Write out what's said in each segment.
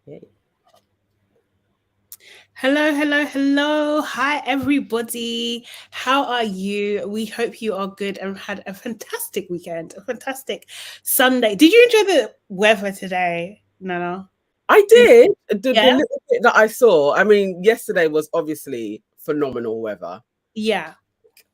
Yay. Hello. Hi, everybody. How are you? We hope you are good and had a fantastic weekend, a fantastic Sunday. Did you enjoy the weather today, Nana? I Did did. The yeah? little bit that I saw, I mean, yesterday was obviously phenomenal weather, Yeah.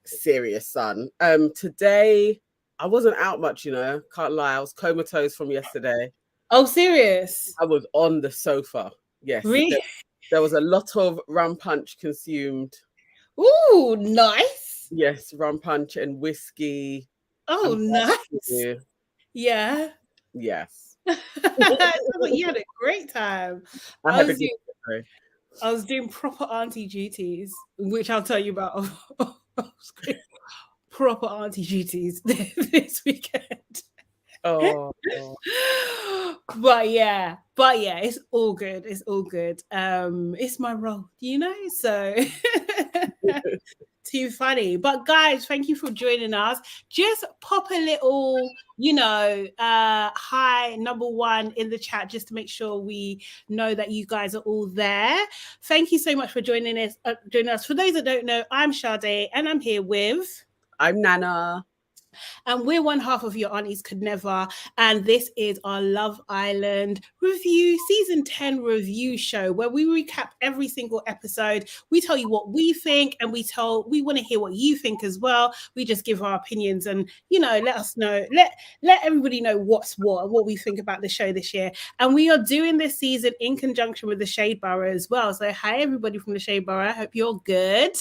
serious sun. Today I wasn't out much, can't lie. I was comatose from yesterday. Oh, serious? I was on the sofa. Yes, Really? there was a lot of rum punch consumed. Ooh, nice. Yes, rum punch and whiskey Oh, and nice. barbecue. Yeah. Yes, Sounds like you had a great time. I I had a was good doing day. I was doing proper auntie duties, which I'll tell you about. Proper auntie duties this weekend. Oh, But yeah, it's all good. It's all good. It's my role, so too funny. But guys, thank you for joining us. Just pop a little, hi, number one in the chat, just to make sure we know that you guys are all there. Thank you so much for joining us. For those that don't know, I'm Sade and I'm here with I'm Nana. and we're one half of Your Aunties Could Never. And this is our Love Island review, season 10 review show, where we recap every single episode. We tell you what we think, and we want to hear what you think as well. We just give our opinions and, let us know, let everybody know what we think about the show this year. And we are doing this season in conjunction with the Shade Borough as well. So hi everybody from the Shade Borough. I hope you're good.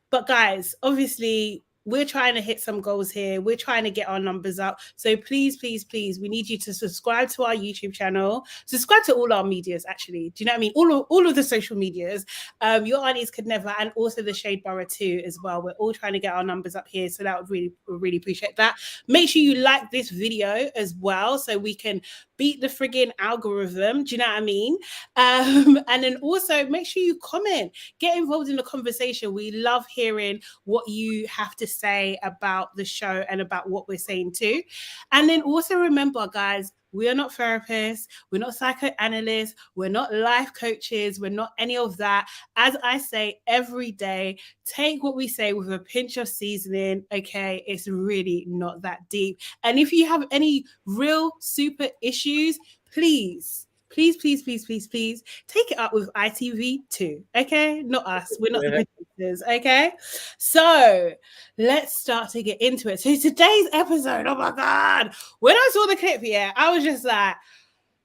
But guys, obviously we're trying to hit some goals here. We're trying to get our numbers up. So please, we need you to subscribe to our YouTube channel. Subscribe to all our medias, actually. Do you know what I mean? All of the social medias. Your Aunties Could Never, and also the Shade Borough too as well. We're all trying to get our numbers up here. So that would really appreciate that. Make sure you like this video as well, so we can beat the frigging algorithm. Do you know what I mean? And then also make sure you comment. Get involved in the conversation. We love hearing what you have to say about the show and about what we're saying too. And then also remember, guys, we are not therapists, we're not psychoanalysts, we're not life coaches, we're not any of that. As I say every day, take what we say with a pinch of seasoning, okay? It's really not that deep. And if you have any real super issues, please take it up with ITV too, okay? Not us. We're not the producers, okay? So let's start to get into it. So today's episode, oh my God, when I saw the clip here, I was just like,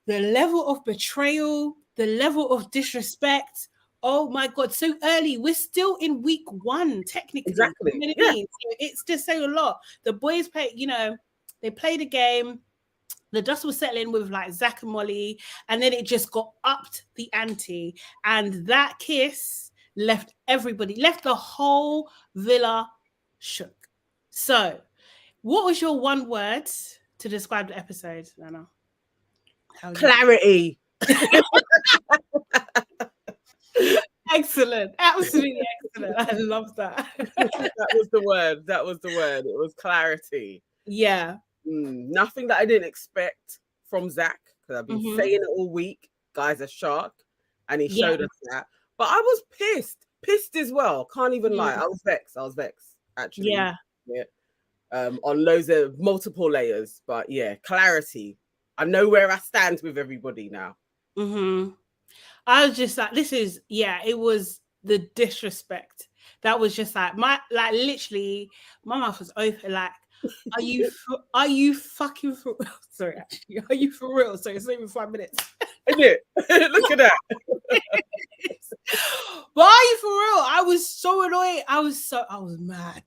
the level of betrayal, the level of disrespect. Oh my God, so early. We're still in week one, technically. Exactly. You know what I Yeah. mean? So it's just so a lot. The boys play, they played a game. The dust was settling with like Zach and Molly, and then it just got upped the ante. And that kiss left the whole villa shook. So, what was your one word to describe the episode, Nana? Clarity. Excellent. Absolutely excellent. I love that. That was the word. That was the word. It was clarity. Yeah. Nothing that I didn't expect from Zach, because I've been saying it all week. Guy's a shark, and he showed us that. But I was pissed as well. Can't even lie. I was vexed, actually. Yeah. On loads of multiple layers. But yeah, clarity. I know where I stand with everybody now. I was just like, it was the disrespect. That was just like literally my mouth was open. Like, are you fucking for real? Sorry, actually, are you for real? Sorry, it's not even 5 minutes. Isn't it? Look at that. But are you for real? I was so annoyed. I was mad.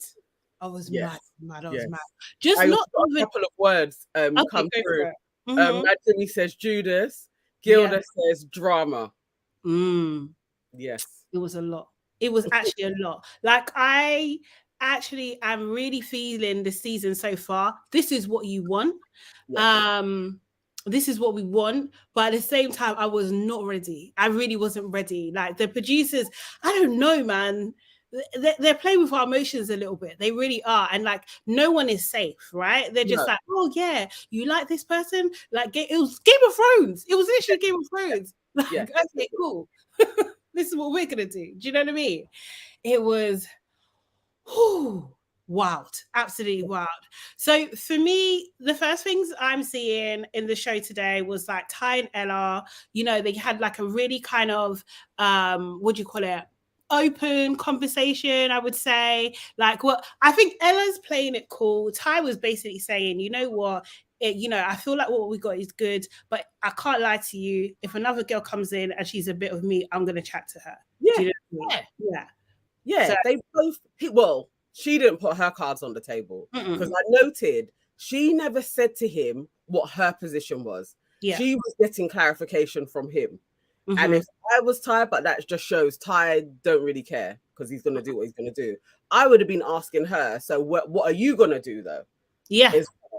I was mad. I was mad. Just I not got a couple of words come through. Madjimmy says Judas. Gilda says drama. Yes. It was a lot. It was actually a lot. Like, I actually am really feeling the season so far. This is what you want. This is what we want. But at the same time, I was not ready. I really wasn't ready. Like, the producers, I don't know, man. they're playing with our emotions a little bit. They really are. And like, no one is safe, right? They're just like, oh yeah, you like this person? Like, it was Game of Thrones. It was literally Game of Thrones. Like, okay, cool. This is what we're gonna do. Do you know what I mean? It was wild, absolutely wild. So for me, the first things I'm seeing in the show today was like Ty and Ella. You know, they had like a really kind of what do you call it, open conversation, I would say. Like, what I think Ella's playing it cool. Ty was basically saying, you know what, you know, I feel like what we got is good, but I can't lie to you, if another girl comes in and she's a bit of me, I'm gonna chat to her. Do you know what I mean? Yeah, so, they both, well, she didn't put her cards on the table, because I noted she never said to him what her position was. She was getting clarification from him. And if I was Ty, but that just shows Ty don't really care, because he's going to do what he's going to do. I would have been asking her, so what are you going to do though?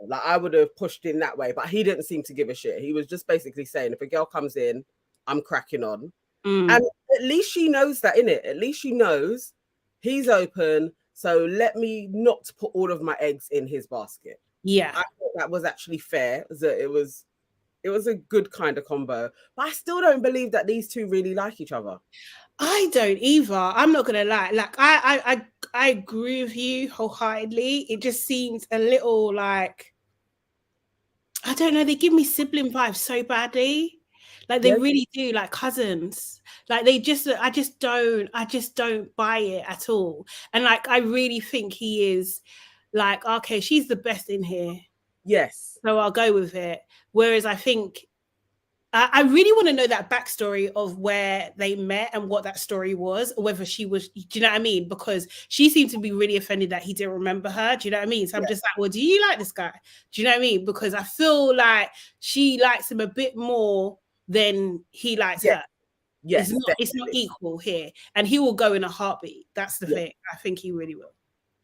Like, I would have pushed in that way, but he didn't seem to give a shit. He was just basically saying, if a girl comes in, I'm cracking on. And at least she knows that, innit? At least she knows he's open, so let me not put all of my eggs in his basket. I thought that was actually fair. That it was a good kind of combo. But I still don't believe that these two really like each other. I don't either. I'm not gonna lie. Like, I agree with you wholeheartedly. It just seems a little like, I don't know. They give me sibling vibes so badly. Like, they really do, like cousins. Like, I just don't buy it at all. And like, I really think he is like, okay, she's the best in here. Yes. So I'll go with it. Whereas I think I really want to know that backstory of where they met and what that story was, or whether she was, do you know what I mean? Because she seemed to be really offended that he didn't remember her. Do you know what I mean? So I'm just like, well, do you like this guy? Do you know what I mean? Because I feel like she likes him a bit more than he likes her. Yes, it's not equal here. And he will go in a heartbeat. That's the thing. I think he really will.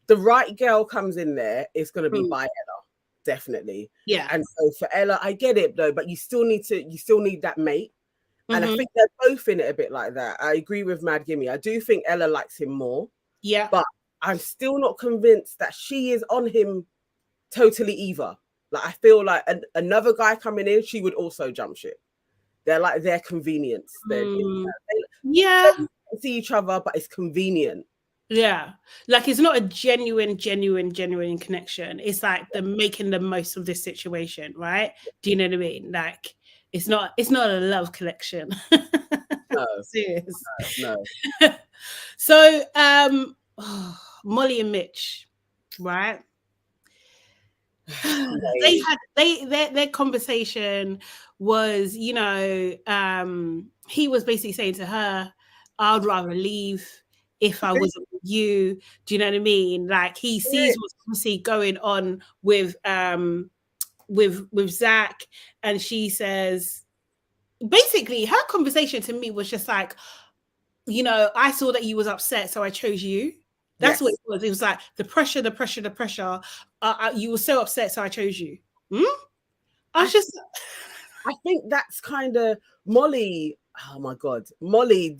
The right girl comes in there, it's going to be by Ella. Definitely. And so for Ella, I get it though, but you still need that mate. And I think they're both in it a bit like that. I agree with Mad Gimme. I do think Ella likes him more. But I'm still not convinced that she is on him totally either. Like, I feel like another guy coming in, she would also jump ship. They're like their convenience. They see each other, but it's convenient. Like, it's not a genuine connection. It's like they're making the most of this situation, right? Do you know what I mean? Like, it's not a love collection. No. Serious. No. So Molly and Mitch, right? They had their conversation was, you know, he was basically saying to her, I'd rather leave if I wasn't with you. Do you know what I mean? Like, he sees what's obviously going on with Zach, and she says, basically, her conversation to me was just like, you know, I saw that you was upset, so I chose you. That's what it was. It was like the pressure. You were so upset, so I chose you. I think that's kind of Molly. Oh my God, Molly.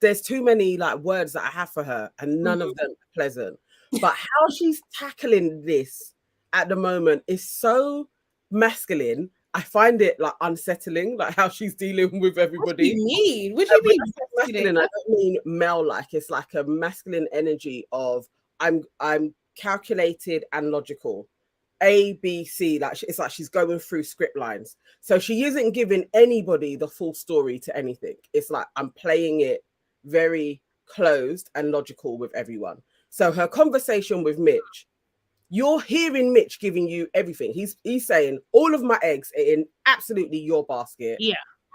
There's too many like words that I have for her, and none of them are pleasant. But how she's tackling this at the moment is so masculine. I find it like unsettling, like how she's dealing with everybody. What do you mean? What do you mean? Masculine? I don't mean male-like. It's like a masculine energy of I'm calculated and logical. A, B, C, like it's like she's going through script lines. So she isn't giving anybody the full story to anything. It's like I'm playing it very closed and logical with everyone. So her conversation with Mitch, you're hearing Mitch giving you everything. He's saying all of my eggs are in absolutely your basket.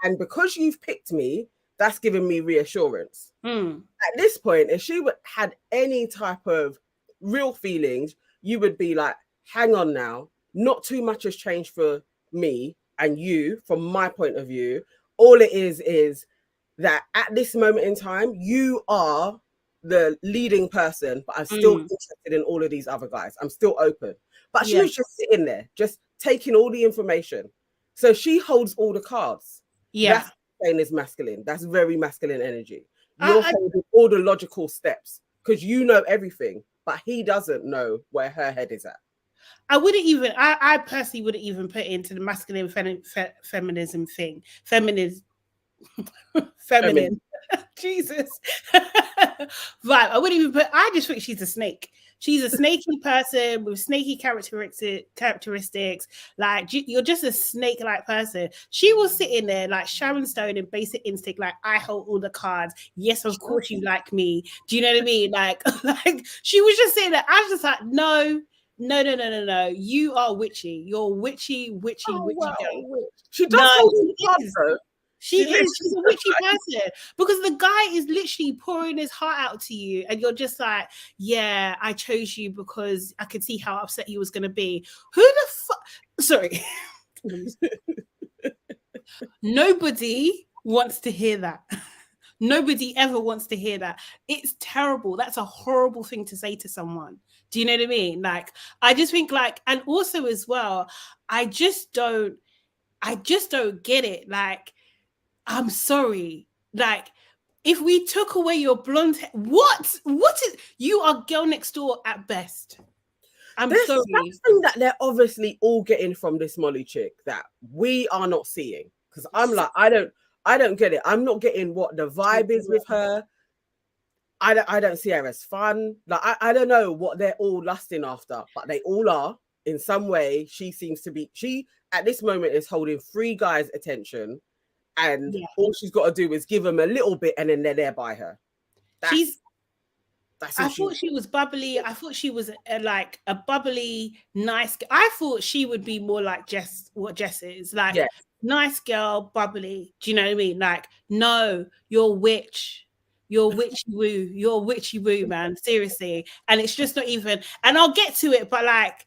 And because you've picked me, that's giving me reassurance. At this point, if she had any type of real feelings, you would be like, hang on now, not too much has changed for me and you from my point of view. All it is that at this moment in time, you are the leading person, but I'm still interested in all of these other guys. I'm still open. But she was just sitting there, just taking all the information. So she holds all the cards. That's what I'm saying is masculine. That's very masculine energy. You're holding all the logical steps because you know everything, but he doesn't know where her head is at. I personally wouldn't even put it into the masculine feminism thing. Feminine. Jesus. Right. I wouldn't even put, I just think she's a snake. She's a snaky person with snaky characteristics. Like, you're just a snake-like person. She was sitting there like Sharon Stone in Basic Instinct, like, I hold all the cards. Yes, of course you like me. Do you know what I mean? Like she was just sitting there. I was just like, no. You are witchy. You're witchy girl. She does hold the cards, though. She's a witchy person, because the guy is literally pouring his heart out to you, and you're just like, yeah, I chose you because I could see how upset you was going to be. Who the fuck? Sorry. Nobody wants to hear that. Nobody ever wants to hear that. It's terrible. That's a horrible thing to say to someone. Do you know what I mean? Like, I just think, like, and also as well, I just don't get it. Like, I'm sorry. Like, if we took away your blonde hair, what is, you are girl next door at best. There's sorry. Something that they're obviously all getting from this Molly chick that we are not seeing. Because I'm like, I don't get it. I'm not getting what the vibe is with her. I don't see her as fun. Like, I don't know what they're all lusting after, but they all are in some way. She seems to be, at this moment is holding 3 guys' attention. And all she's got to do is give them a little bit, and then they're there by her. I thought she was bubbly. I thought she was like a bubbly, nice. I thought she would be more like what Jess is. Like, nice girl, bubbly. Do you know what I mean? Like, no, you're witch. You're witchy woo. You're witchy woo, man. Seriously. And it's just not even. And I'll get to it, but like.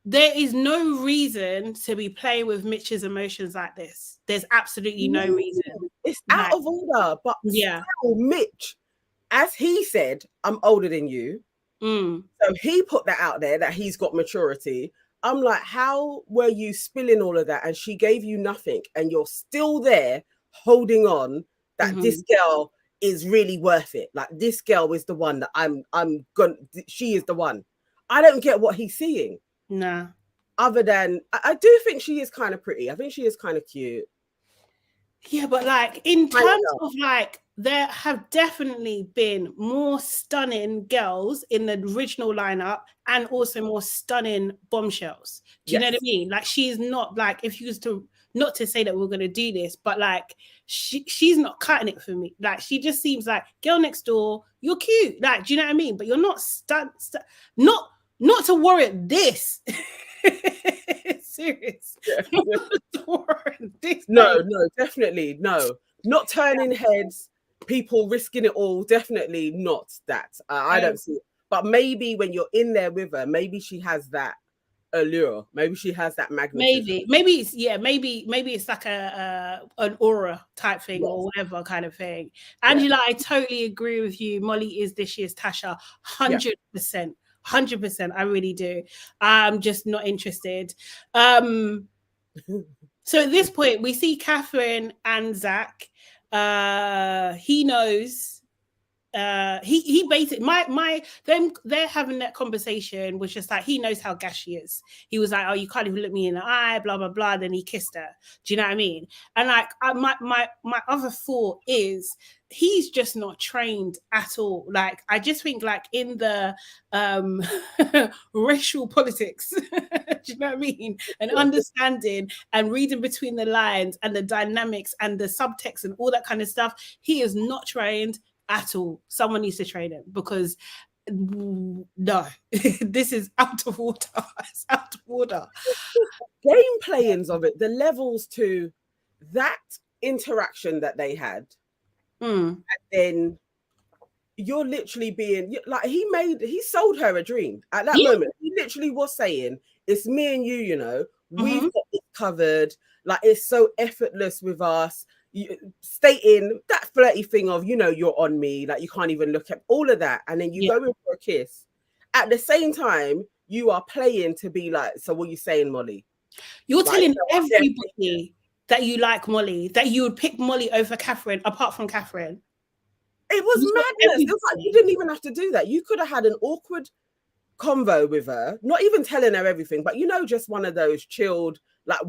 There is no reason to be playing with Mitch's emotions like this. There's absolutely no reason. It's out of order. But still, Mitch, as he said, I'm older than you. So he put that out there, that he's got maturity. I'm like, how were you spilling all of that? And she gave you nothing. And you're still there holding on that this girl is really worth it. Like, this girl is the one that she is the one. I don't get what he's seeing. Nah. Other than, I do think she is kind of pretty. I think she is kind of cute. Yeah, but like, in terms of like, there have definitely been more stunning girls in the original lineup, and also more stunning bombshells. Do you know what I mean? Like, she's not like, if you was to, not to say that we're going to do this, but like, she's not cutting it for me. Like, she just seems like, girl next door, you're cute. Like, do you know what I mean? But you're not not to warrant this. Serious. No, definitely no. Not turning heads, people risking it all. Definitely not that. I don't see it. But maybe when you're in there with her, maybe she has that allure. Maybe she has that magnetism. Maybe it's like an aura type thing, or whatever kind of thing. Angela, I totally agree with you. Molly is this year's Tasha, 100%. 100%. I really do. I'm just not interested. So at this point, we see Catherine and Zach. He knows. He basically they're having that conversation was just like, he knows how gash she is. He was like, oh, you can't even look me in the eye, blah blah blah. Then he kissed her. Do you know what I mean? And like, my other thought is, he's just not trained at all. Like, I just think, like, in the racial politics, do you know what I mean? And understanding and reading between the lines and the dynamics and the subtext and all that kind of stuff, he is not trained at all. Someone needs to train him, because no, this is out of order. It's out of order. Game playings of it, the levels to that interaction that they had, and then you're literally being like, he sold her a dream at that moment. He literally was saying, it's me and you, we've got it covered. Like, it's so effortless with us. Stating that flirty thing of, you're on me, like, you can't even look at all of that, and then you go in for a kiss. At the same time, you are playing to be like, so what are you saying, Molly? You're telling everybody that you like Molly, that you would pick Molly over Catherine, apart from Catherine. It was madness. It was like you didn't even have to do that. You could have had an awkward convo with her, not even telling her everything, but just one of those chilled, like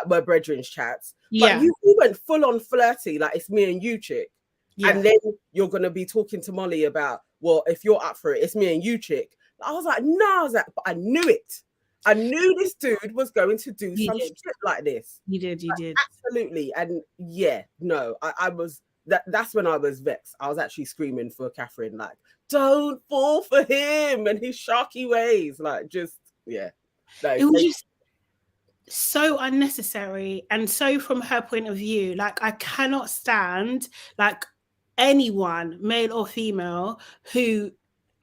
we're brethren's chats. Yeah. But you went full on flirty, like it's me and you, chick. Yeah. And then you're gonna be talking to Molly about, well, if you're up for it, it's me and you, chick. I was like, no, but I knew it. I knew this dude was going to do some shit like this. You did. Absolutely. And I was that's when I was vexed. I was actually screaming for Catherine, like, don't fall for him and his sharky ways. Like, just, yeah. No, it was just so unnecessary. And so from her point of view, like, I cannot stand, like, anyone, male or female, who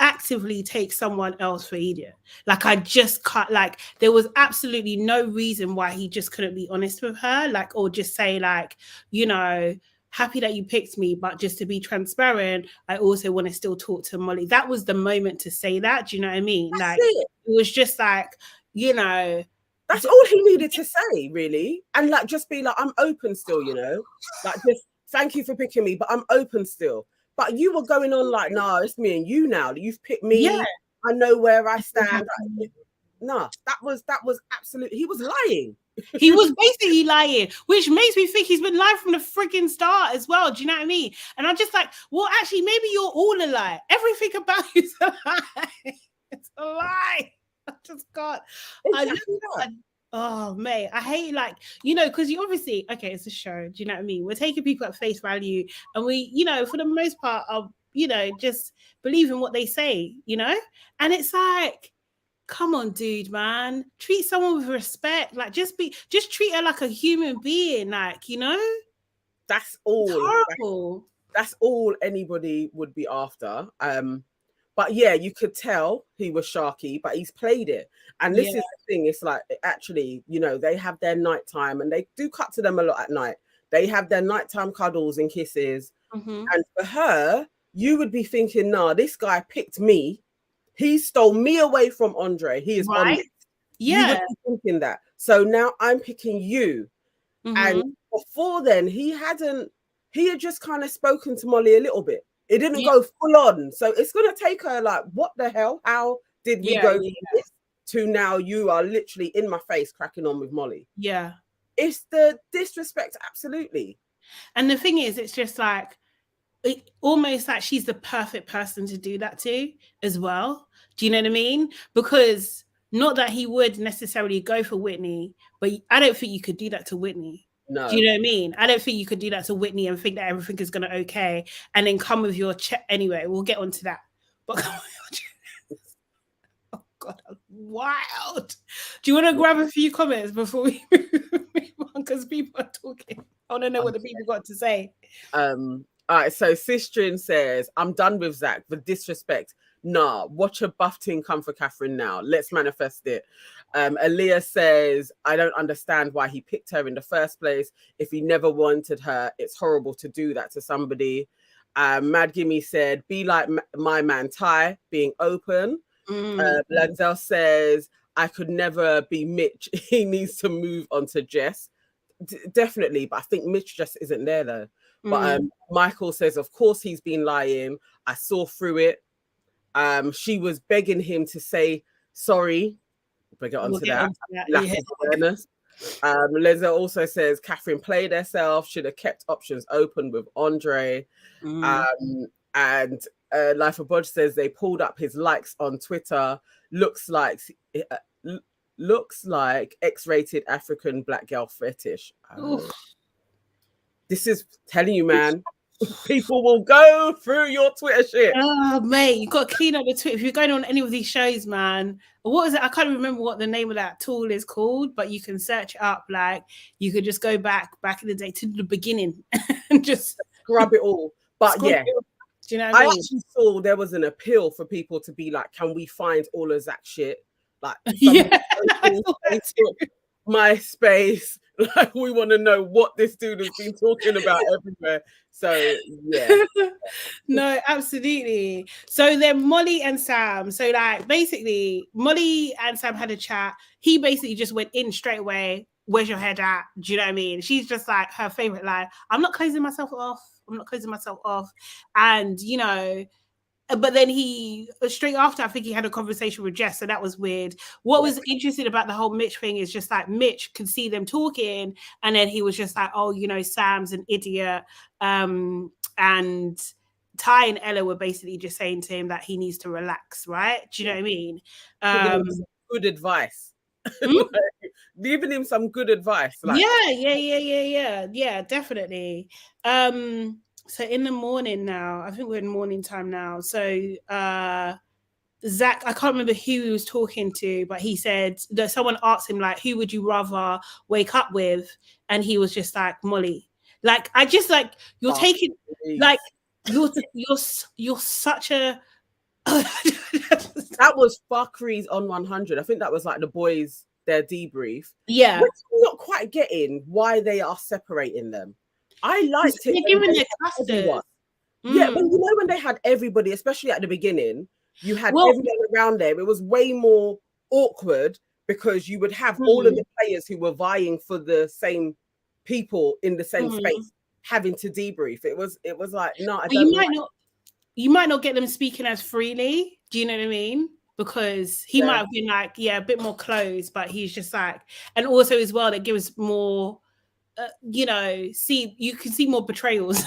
actively takes someone else for idiot. Like, I just can't, like, there was absolutely no reason why he just couldn't be honest with her, like, or just say, like, happy that you picked me, but just to be transparent, I also want to still talk to Molly. That was the moment to say that. Do you know what I mean? That's like, it was just like, that's all he needed to say, really. And like, just be like, I'm open still, like, just thank you for picking me, but I'm open still. But you were going on like, no, it's me and you now. You've picked me. Yeah. I know where I stand. No, that was absolutely, he was lying. He was basically lying, which makes me think he's been lying from the freaking start as well. Do you know what I mean? And I'm just like, well, actually, maybe you're all a lie. Everything about you is a lie. It's a lie. I just can't. Oh, mate, I hate, like, because you obviously, okay, it's a show. Do you know what I mean? We're taking people at face value, and we, for the most part, are, just believe in what they say, and it's like, come on, dude, man. Treat someone with respect. Like, just treat her like a human being. Like, That's all. It's horrible. That's all anybody would be after. But yeah, you could tell he was sharky, but he's played it. And this is the thing. It's like, actually, they have their nighttime, and they do cut to them a lot at night. They have their nighttime cuddles and kisses. Mm-hmm. And for her, you would be thinking, nah, this guy picked me. He stole me away from Andre. He is on it. Yeah. You would be thinking that. So now I'm picking you. Mm-hmm. And before then, he had just kind of spoken to Molly a little bit. It didn't go full on. So it's going to take her like, what the hell? How did we go from this to now you are literally in my face cracking on with Molly? Yeah. It's the disrespect, absolutely. And the thing is, it's just like, almost like she's the perfect person to do that to as well. Do you know what I mean? Because not that he would necessarily go for Whitney, but I don't think you could do that to Whitney. No. Do you know what I mean? I don't think you could do that to Whitney and think that everything is going to okay and then come with your check. Anyway, we'll get onto that. But oh God, that's wild. Do you want to grab a few comments before we move on? Because people are talking. I want to know what the people got to say. All right, so Sistrin says, I'm done with Zach. The disrespect. Nah, watch a buff team come for Catherine now. Let's manifest it. Aaliyah says, I don't understand why he picked her in the first place. If he never wanted her, it's horrible to do that to somebody. Mad Gimme said, be like my man Ty, being open. Lanzel says, I could never be Mitch. He needs to move on to Jess. Definitely, but I think Mitch just isn't there though. But Michael says, of course he's been lying. I saw through it. She was begging him to say sorry. We'll get onto that. Lack of awareness. Leza also says Catherine played herself, should have kept options open with Andre. And Life of Bodge says they pulled up his likes on Twitter. Looks like X-rated African black girl fetish. This is telling you, man. People will go through your Twitter shit. Oh, mate, you got to clean up the Twitter. If you're going on any of these shows, man, what is it? I can't remember what the name of that tool is called, but you can search up. Like, you could just go back in the day to the beginning and just scrub it all. But yeah, do you know what I mean? Actually saw there was an appeal for people to be like, can we find all of Zach shit? Like, MySpace. Like, we want to know what this dude has been talking about everywhere. So yeah. No, absolutely. So then Molly and Sam. So like basically Molly and Sam had a chat. He basically just went in straight away. where's your head at? Do you know what I mean? She's just like her favorite line. I'm not closing myself off. I'm not closing myself off. And, you know, but then he, straight after, I think he had a conversation with Jess, so that was weird. What was interesting about the whole Mitch thing is just like Mitch could see them talking, and then he was just like, oh, you know, Sam's an idiot. And Ty and Ella were basically just saying to him that he needs to relax, right? Do you know what I mean? Good advice. Hmm? Giving him some good advice. Like, Yeah, definitely. So in the morning now, I think we're in morning time now. So Zach, I can't remember who he was talking to, but he said that someone asked him, like, who would you rather wake up with? And he was just like, Molly. Like, I just like, you're taking, like, you're such a that was fuckeries on 100. I think that was like the boys, their debrief. Yeah. Which I'm not quite getting why they are separating them. I liked it. They're giving their clusters. Yeah, when you know when they had everybody, especially at the beginning, you had everyone around them. It was way more awkward because you would have all of the players who were vying for the same people in the same space having to debrief. It was like, no, I don't. You might not get them speaking as freely. Do you know what I mean? Because he might have been like, yeah, a bit more closed, but he's just like, and also as well, that gives more, you know, you can see more betrayals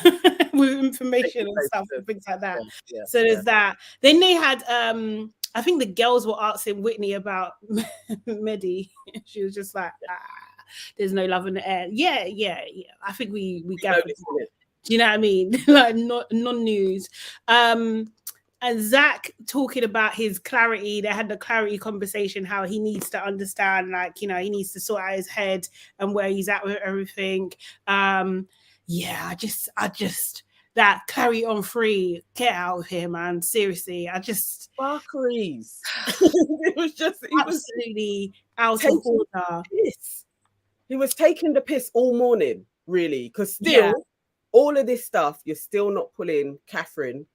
with information and stuff and things like that. So there's that. Then they had, I think the girls were asking Whitney about Medi. She was just like, there's no love in the air. Yeah. I think we gathered it. Do you know what I mean? Like non-news. And Zach talking about his clarity. They had the clarity conversation, how he needs to understand, like, you know, he needs to sort out his head and where he's at with everything. Yeah, I just that clarity on free, get out of here, man. Seriously, fuckeries. It was just absolutely out of order. He was taking the piss all morning, really, because still all of this stuff, you're still not pulling Catherine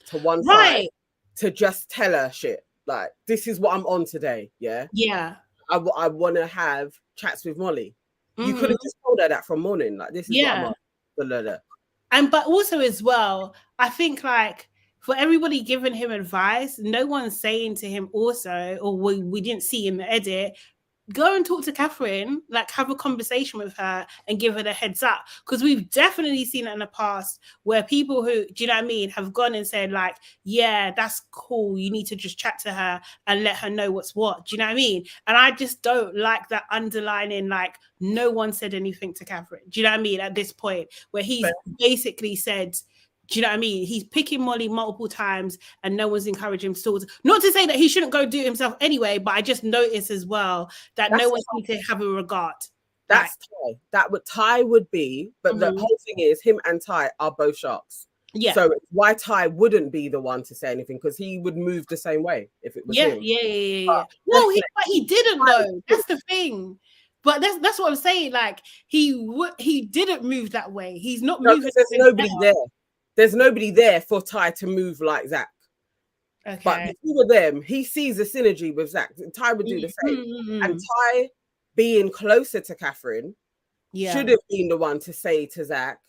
to one side to just tell her shit. Like, this is what I'm on today. Yeah. I want to have chats with Molly. You could have just told her that from morning. Like, this is what I'm on. Blah, blah, blah. But also as well, I think like for everybody giving him advice, no one's saying to him also, or we didn't see in the edit, go and talk to Catherine, like have a conversation with her and give her the heads up. Because we've definitely seen it in the past where people who, do you know what I mean, have gone and said like, yeah, that's cool. You need to just chat to her and let her know what's what. Do you know what I mean? And I just don't like that underlining, like no one said anything to Catherine. Do you know what I mean? At this point where he's basically said, do you know what I mean? He's picking Molly multiple times and no one's encouraging him still. Not to say that he shouldn't go do it himself anyway, but I just noticed as well that no one seems to have a regard. That's Ty. That would Ty would be, but the whole thing is him and Ty are both sharks. Yeah. So why Ty wouldn't be the one to say anything, because he would move the same way if it was him. Yeah. No, he didn't though. That's the thing. But that's what I'm saying. Like he didn't move that way. He's not moving. There's nobody there. There's nobody there for Ty to move like Zach. Okay. But if you were them, he sees the synergy with Zach. Ty would do the same. And Ty being closer to Catherine should have been the one to say to Zach,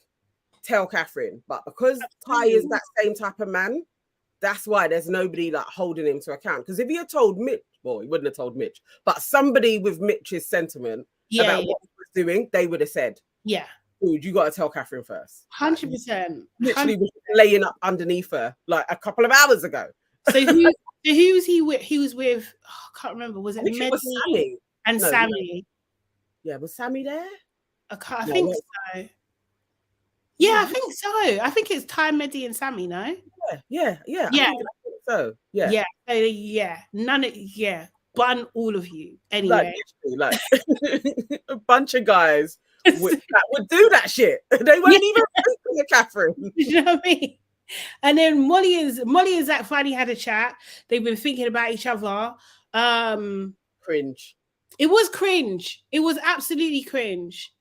tell Catherine. But because Ty is that same type of man, that's why there's nobody like holding him to account. Because if he had told Mitch, well, he wouldn't have told Mitch, but somebody with Mitch's sentiment about what he was doing, they would have said, dude, you got to tell Catherine first. 100%. Literally was laying up underneath her like a couple of hours ago. So who was he with? He was with, I can't remember. Was it Medi Sammy? And Sammy? Yeah, was Sammy there? I think so. Yeah, I think so. I think it's Ty, Medi, and Sammy, no? Yeah. I think so. Yeah. Bun all of you. Anyway. Like a bunch of guys that would do that shit. They weren't even thinking of Catherine. You know what I mean? And then Molly and Zach finally had a chat. They've been thinking about each other. Cringe. It was cringe. It was absolutely cringe.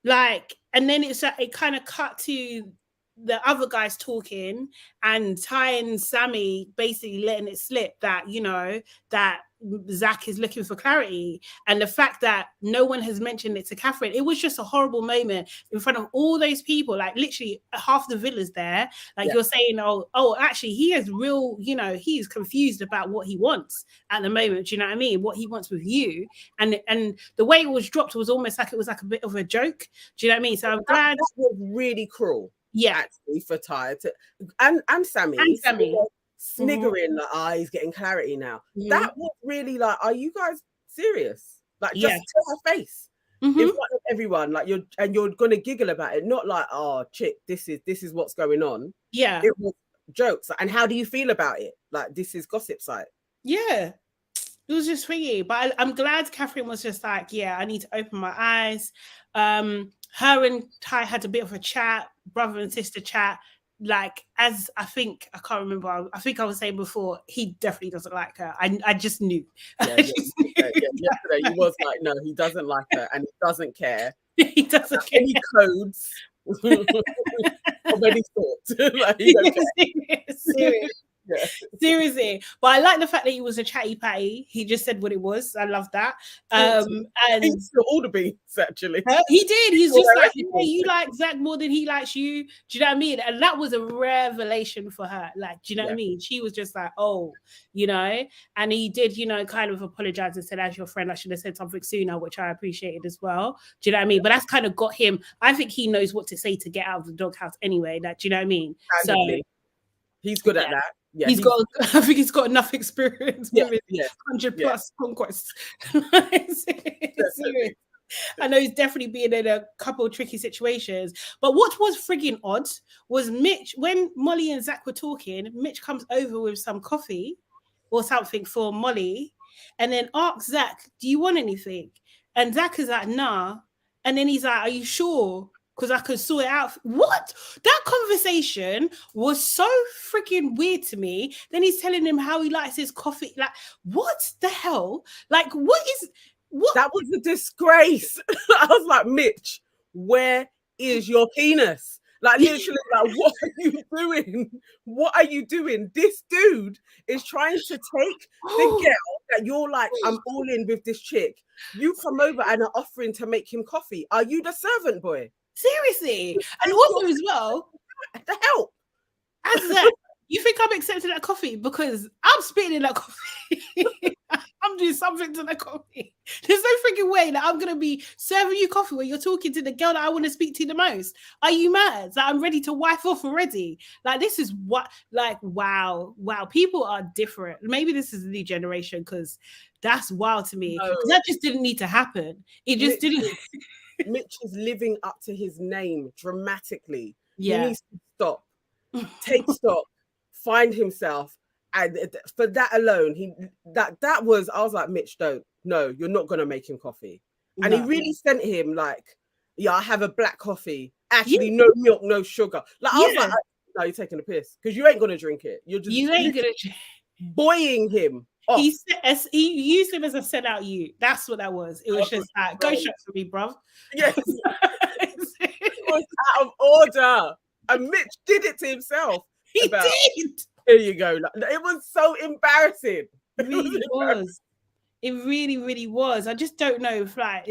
Like, and then it kind of cut to the other guys talking and Ty and Sammy basically letting it slip that, you know, that Zach is looking for clarity. And the fact that no one has mentioned it to Catherine, it was just a horrible moment in front of all those people, like literally half the villas there. Like you're saying, oh, actually he is real, you know, he's confused about what he wants at the moment. Do you know what I mean? What he wants with you. And the way it was dropped was almost like it was like a bit of a joke. Do you know what I mean? So I'm glad. That was really cruel. Yeah. Actually, for Ty and Sammy. And Sammy. Sniggering like, he's getting clarity now. That was really like, are you guys serious? Like, just to her face in front of everyone, like you're gonna giggle about it, not like, oh, chick, this is what's going on. Yeah, it was jokes. And how do you feel about it? Like, this is gossip site. Yeah, it was just thingy. But I'm glad Catherine was just like, yeah, I need to open my eyes. Her and Ty had a bit of a chat, brother and sister chat. Like, as I think, I can't remember, I think I was saying before, he definitely doesn't like her. I just knew. Yesterday he was like, no, he doesn't like her and he doesn't care. He doesn't care. Any codes already thought. Like, he don't care. Serious. Yeah. Seriously, but I like the fact that he was a chatty patty. He just said what it was. I love that. And he spilled all the beans, actually. He did. He's just like, yeah, you like Zach more than he likes you. Do you know what I mean? And that was a revelation for her. Like, do you know what I mean? She was just like, oh, you know. And he did, you know, kind of apologize and said, as your friend, I should have said something sooner, which I appreciated as well. Do you know what I mean? But that's kind of got him. I think he knows what to say to get out of the doghouse anyway. Like, do you know what I mean? So he's good at that. Yeah, I think he's got enough experience with 100 plus conquests. Seriously. I know he's definitely been in a couple of tricky situations. But what was frigging odd was Mitch, when Molly and Zach were talking, Mitch comes over with some coffee or something for Molly and then asks Zach, do you want anything? And Zach is like, nah. And then he's like, are you sure? Because I could sort it out. What? That conversation was so freaking weird to me. Then he's telling him how he likes his coffee. Like, what the hell? Like, what? That was a disgrace. I was like, Mitch, where is your penis? Like, literally, like, what are you doing? What are you doing? This dude is trying to take the girl that you're like, I'm all in with this chick. You come over and are offering to make him coffee. Are you the servant boy? Seriously. And also as well, the help. As that, you think I'm accepting that coffee because I'm spitting in that coffee. I'm doing something to that coffee. There's no freaking way that I'm gonna be serving you coffee when you're talking to the girl that I want to speak to the most. Are you mad? That I'm ready to wife off already? Like, this is what, like, wow. People are different. Maybe this is the new generation because that's wild to me. No. That just didn't need to happen. It just didn't. Mitch is living up to his name dramatically. Yeah. He needs to stop, take stock, find himself. And for that alone, that was, I was like, Mitch, no, you're not gonna make him coffee. And he really sent him like, yeah, I have a black coffee. Actually, no milk, no sugar. Like, I was like, no, you're taking a piss because you ain't gonna drink it. You ain't gonna buoying him. Off. He used him as a set out you. That's what that was. It was just like, go shop for me, bruv. Yes. It was out of order. And Mitch did it to himself. He did. Here you go. It was so embarrassing. It really was. It really, really was. I just don't know if, like,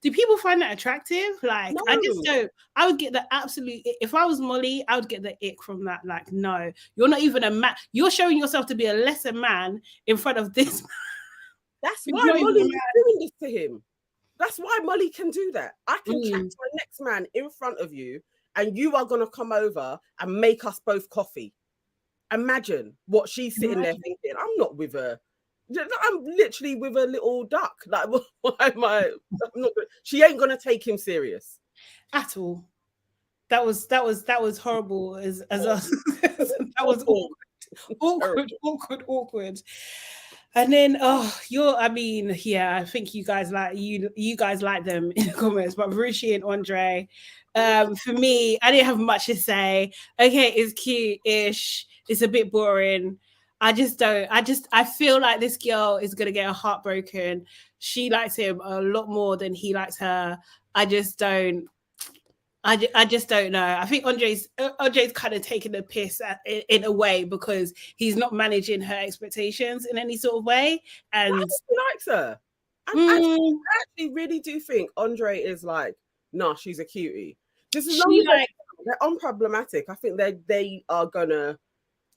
do people find that attractive? Like, no. I just don't. I would get the absolute, if I was Molly, I would get the ick from that. Like, no, you're not even a man. You're showing yourself to be a lesser man in front of this man. That's why Molly is doing this to him. That's why Molly can do that. I can chat to the next man in front of you and you are going to come over and make us both coffee. Imagine what she's sitting there thinking. I'm not with her. I'm literally with a little duck. Like, why am I? I'm not. She ain't gonna take him serious at all. That was horrible. As us, that was awkward. And then, I think you guys like them in the comments, but Rishi and Andre, for me, I didn't have much to say. Okay, it's cute-ish. It's a bit boring. I feel like this girl is going to get her heart broken. She likes him a lot more than he likes her. I I just don't know. I think Andre's kind of taking the piss in a way because he's not managing her expectations in any sort of way. And I think he likes her. I actually really do think Andre is like, nah, she's a cutie. Just as long as they're unproblematic, I think they are gonna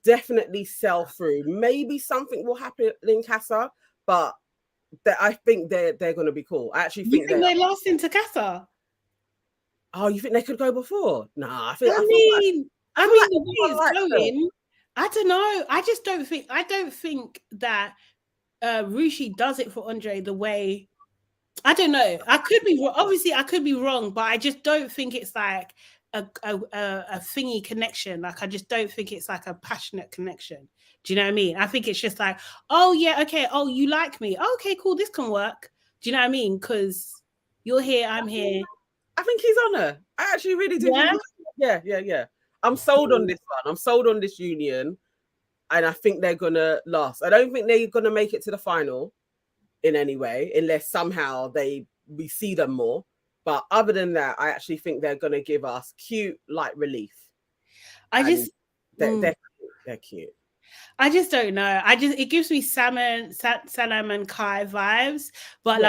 definitely sell through. Maybe something will happen in Casa, but I think they're gonna be cool. I actually think they last into Casa. Oh, you think they could go before? Nah, I mean, the way it's going, I don't know. I just don't think. I don't think that Rushi does it for Andre the way. I don't know. I could be obviously I could be wrong, but I just don't think it's like a thingy connection. Like I just don't think it's like a passionate connection. Do you know what I mean? I think it's just like, oh yeah, okay. Oh, you like me? Okay, cool. This can work. Do you know what I mean? Because you're here, I'm here. I think he's on her. I actually really do. Yeah. I'm sold on this one. I'm sold on this union, and I think they're gonna last. I don't think they're gonna make it to the final in any way, unless somehow we see them more. But other than that, I actually think they're gonna give us cute light relief. They're cute. I just don't know. It gives me Salam and Kai vibes, but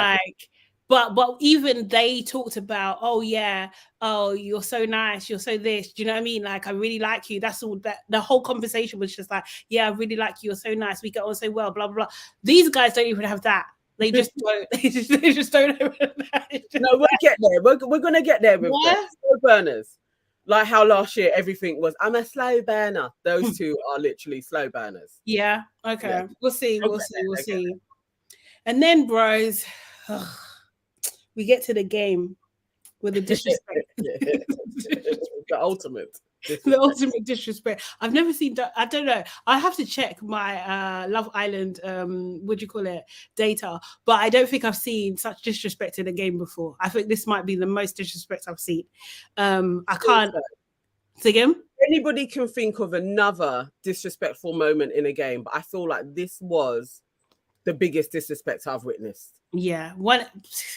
But even they talked about, oh yeah, oh you're so nice, you're so this. Do you know what I mean? Like I really like you. That's all. That the whole conversation was just like, yeah, I really like you. You're so nice. We get on so well. Blah blah blah. These guys don't even have that. They just don't. They just don't have that. No, we'll get there. We're gonna get there with slow burners. Like how last year everything was, I'm a slow burner. Those two are literally slow burners. Yeah. Okay. Yeah. We'll see. We'll see. And then, bros. We get to the game with the disrespect. The ultimate. The ultimate disrespect. I've never seen that. I don't know. I have to check my Love Island, what do you call it, data. But I don't think I've seen such disrespect in a game before. I think this might be the most disrespect I've seen. I can't. Say again? Anybody can think of another disrespectful moment in a game, but I feel like this was the biggest disrespect I've witnessed. Yeah, one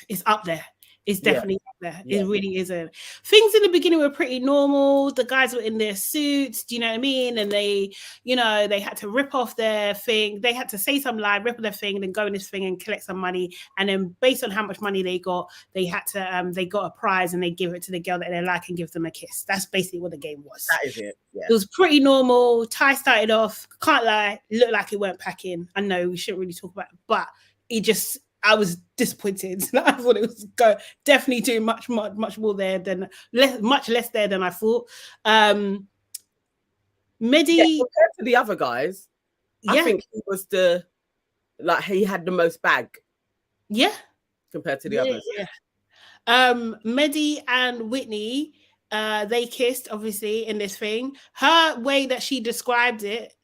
is up there. It's definitely up there. It really isn't. Things in the beginning were pretty normal. The guys were in their suits, do you know what I mean? And they, they had to rip off their thing. They had to say some lie, rip off their thing, and then go in this thing and collect some money. And then based on how much money they got, they had to, they got a prize and they give it to the girl that they like and give them a kiss. That's basically what the game was. That is it. Yeah. It was pretty normal. Ty started off, can't lie, looked like it weren't packing. I know we shouldn't really talk about it, but I was disappointed. I thought it was definitely doing much more there than much less there than I thought. Mehdi, compared to the other guys, I think he was he had the most bag. Yeah, compared to the others. Yeah. Mehdi and Whitney, they kissed obviously in this thing. Her way that she described it,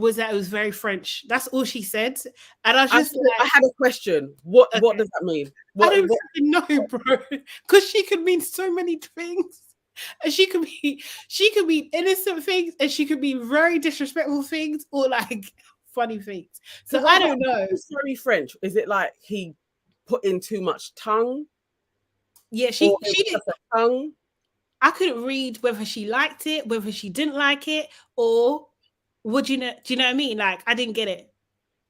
was that it was very French. That's all she said. And I was just I had a question. What does that mean? I don't know, bro. Because she could mean so many things. And she could be innocent things, and she could be very disrespectful things, or like funny things. So I don't know. It's very French. Is it like he put in too much tongue? Yeah, she did tongue. I couldn't read whether she liked it, whether she didn't like it, or do you know what I mean? Like I didn't get it.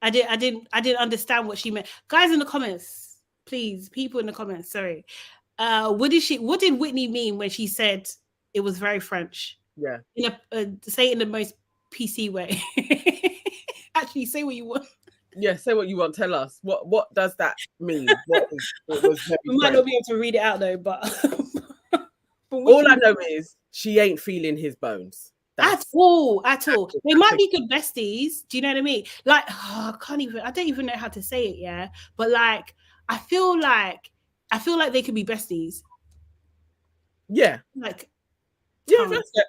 I didn't understand what she meant. Guys in the comments, please, people in the comments, sorry. What did Whitney mean when she said it was very French? Yeah. Say it in the most PC way. Actually, say what you want. Yeah, say what you want. Tell us. What does that mean? We might not be able to read it out though, but all I know is she ain't feeling his bones. At all. They might be good besties. Do you know what I mean? Like, I don't even know how to say it, yeah. But like, I feel like they could be besties. Yeah. Like, yeah, that's it.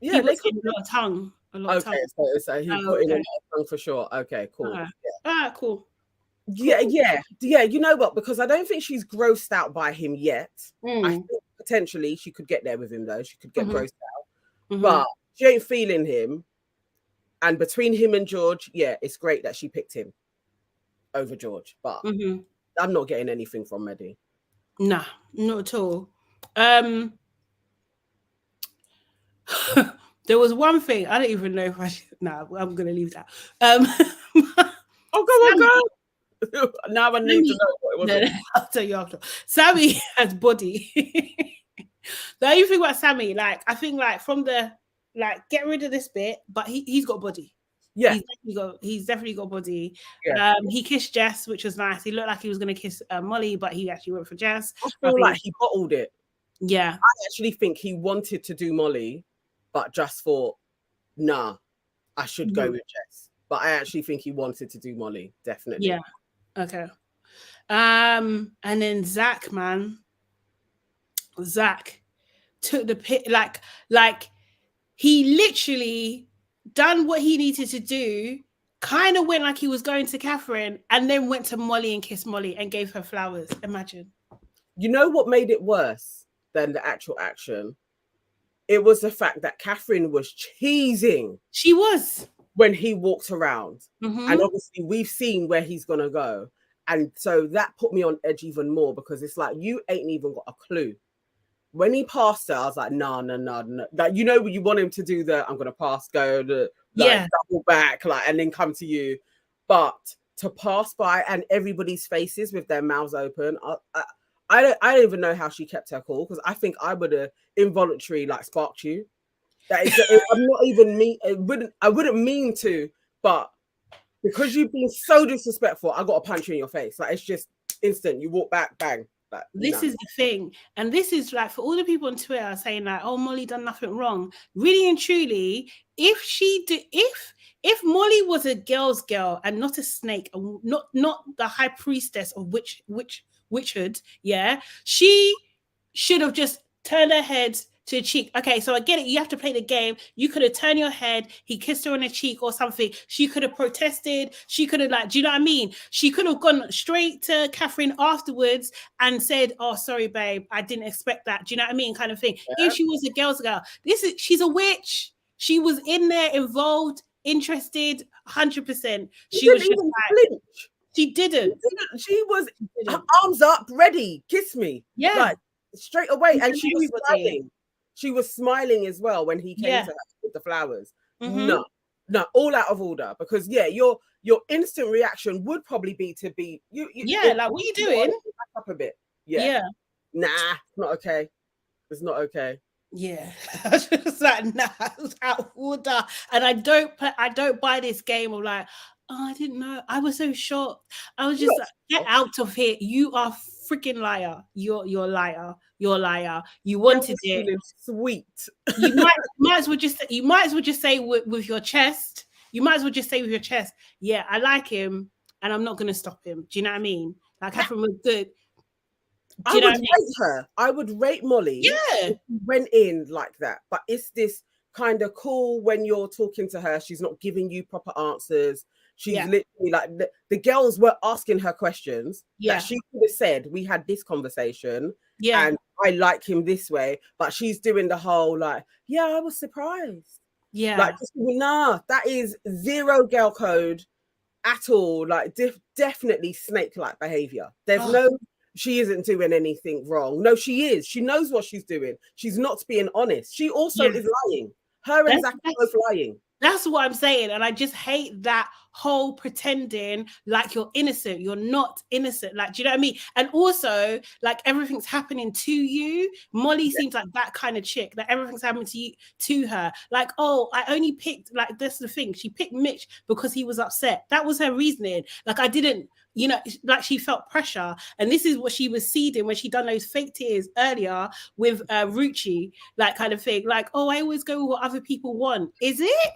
Yeah, they could a lot of tongue. Okay, so he put in a lot of tongue for sure. Okay, cool. Cool. Yeah. You know what? Because I don't think she's grossed out by him yet. I think potentially she could get there with him though. She could get grossed out. But she ain't feeling him. And between him and George, it's great that she picked him over George. But I'm not getting anything from Mehdi. Nah, not at all. There was one thing I don't even know if I should. No, I'm gonna leave that. Oh, go on. Now I need to know what it was. No, I'll tell you after. Sammy has body. The only thing about Sammy, like, I think, like, from the, like, get rid of this bit, but he's got body. Yeah, he's definitely got body. Yeah. He kissed Jess, which was nice. He looked like he was gonna kiss Molly, but he actually went for Jess. I feel like he bottled it. Yeah, I actually think he wanted to do Molly, but just thought, nah, I should go with Jess. But I actually think he wanted to do Molly, definitely. Yeah. Okay. And then Zach, man. Zach took the pit, like he literally done what he needed to do, kind of went like he was going to Catherine, and then went to Molly and kissed Molly and gave her flowers. Imagine. You know what made it worse than the actual action? It was the fact that Catherine was cheesing. She was. When he walked around. And obviously we've seen where he's going to go. And so that put me on edge even more, because it's like, you ain't even got a clue. When he passed her, I was like, no. Like, you know, you want him to do the, I'm going to pass, go, the double back, like, and then come to you. But to pass by and everybody's faces with their mouths open, I don't even know how she kept her cool, because I think I would have involuntarily, like, sparked you. I'm not even I wouldn't mean to, but because you've been so disrespectful, I got to punch you in your face. Like, it's just instant. You walk back, bang. Like, this is the thing, and this is like, for all the people on Twitter saying like, "Oh, Molly done nothing wrong." Really and truly, if Molly was a girl's girl and not a snake, and not the high priestess of witchhood, yeah, she should have just turned her head to a cheek. Okay, so I get it. You have to play the game. You could have turned your head. He kissed her on the cheek or something. She could have protested. She could have, like, do you know what I mean? She could have gone straight to Catherine afterwards and said, "Oh, sorry, babe, I didn't expect that." Do you know what I mean? Kind of thing. Yeah. If she was a girl's girl, she's a witch. She was in there, involved, interested, 100%. She was just like, flinch. She didn't. She was her arms up, ready, kiss me. Yeah. Like, straight away. And she was smiling. She was smiling as well when he came to her with the flowers. No, all out of order. Because your instant reaction would probably be to be like, what are you doing? Back up a bit. Yeah. Nah, it's not okay. It's not okay. Yeah, I was just like, nah, it's out of order. And I don't buy this game of like, oh, I didn't know. I was so shocked. I was just like, get out of here. You are freaking liar. You're a liar. You're a liar. You wanted it. Sweet. You might as well just say with your chest. You might as well just say with your chest, yeah, I like him and I'm not gonna stop him. Do you know what I mean? Like, Catherine was good. I would rate her. I would rate Molly. Yeah. If she went in like that. But it's this kind of cool when you're talking to her, she's not giving you proper answers. She's literally like, the girls were asking her questions that she could have said, we had this conversation and I like him this way, but she's doing the whole like, yeah, I was surprised. Yeah. Like, nah, that is zero girl code at all. Like, definitely snake-like behavior. There's she isn't doing anything wrong. No, she is. She knows what she's doing. She's not being honest. She also is lying. Her and Zach are both lying. That's what I'm saying. And I just hate that whole pretending like you're innocent. You're not innocent. Like, do you know what I mean? And also, like, everything's happening to you. Molly seems like that kind of chick, that everything's happening to her. Like, oh, I only picked, like, that's the thing. She picked Mitch because he was upset. That was her reasoning. Like, I didn't, you know, like, she felt pressure. And this is what she was seeding when she done those fake tears earlier with Rucci, like, kind of thing. Like, oh, I always go with what other people want. Is it?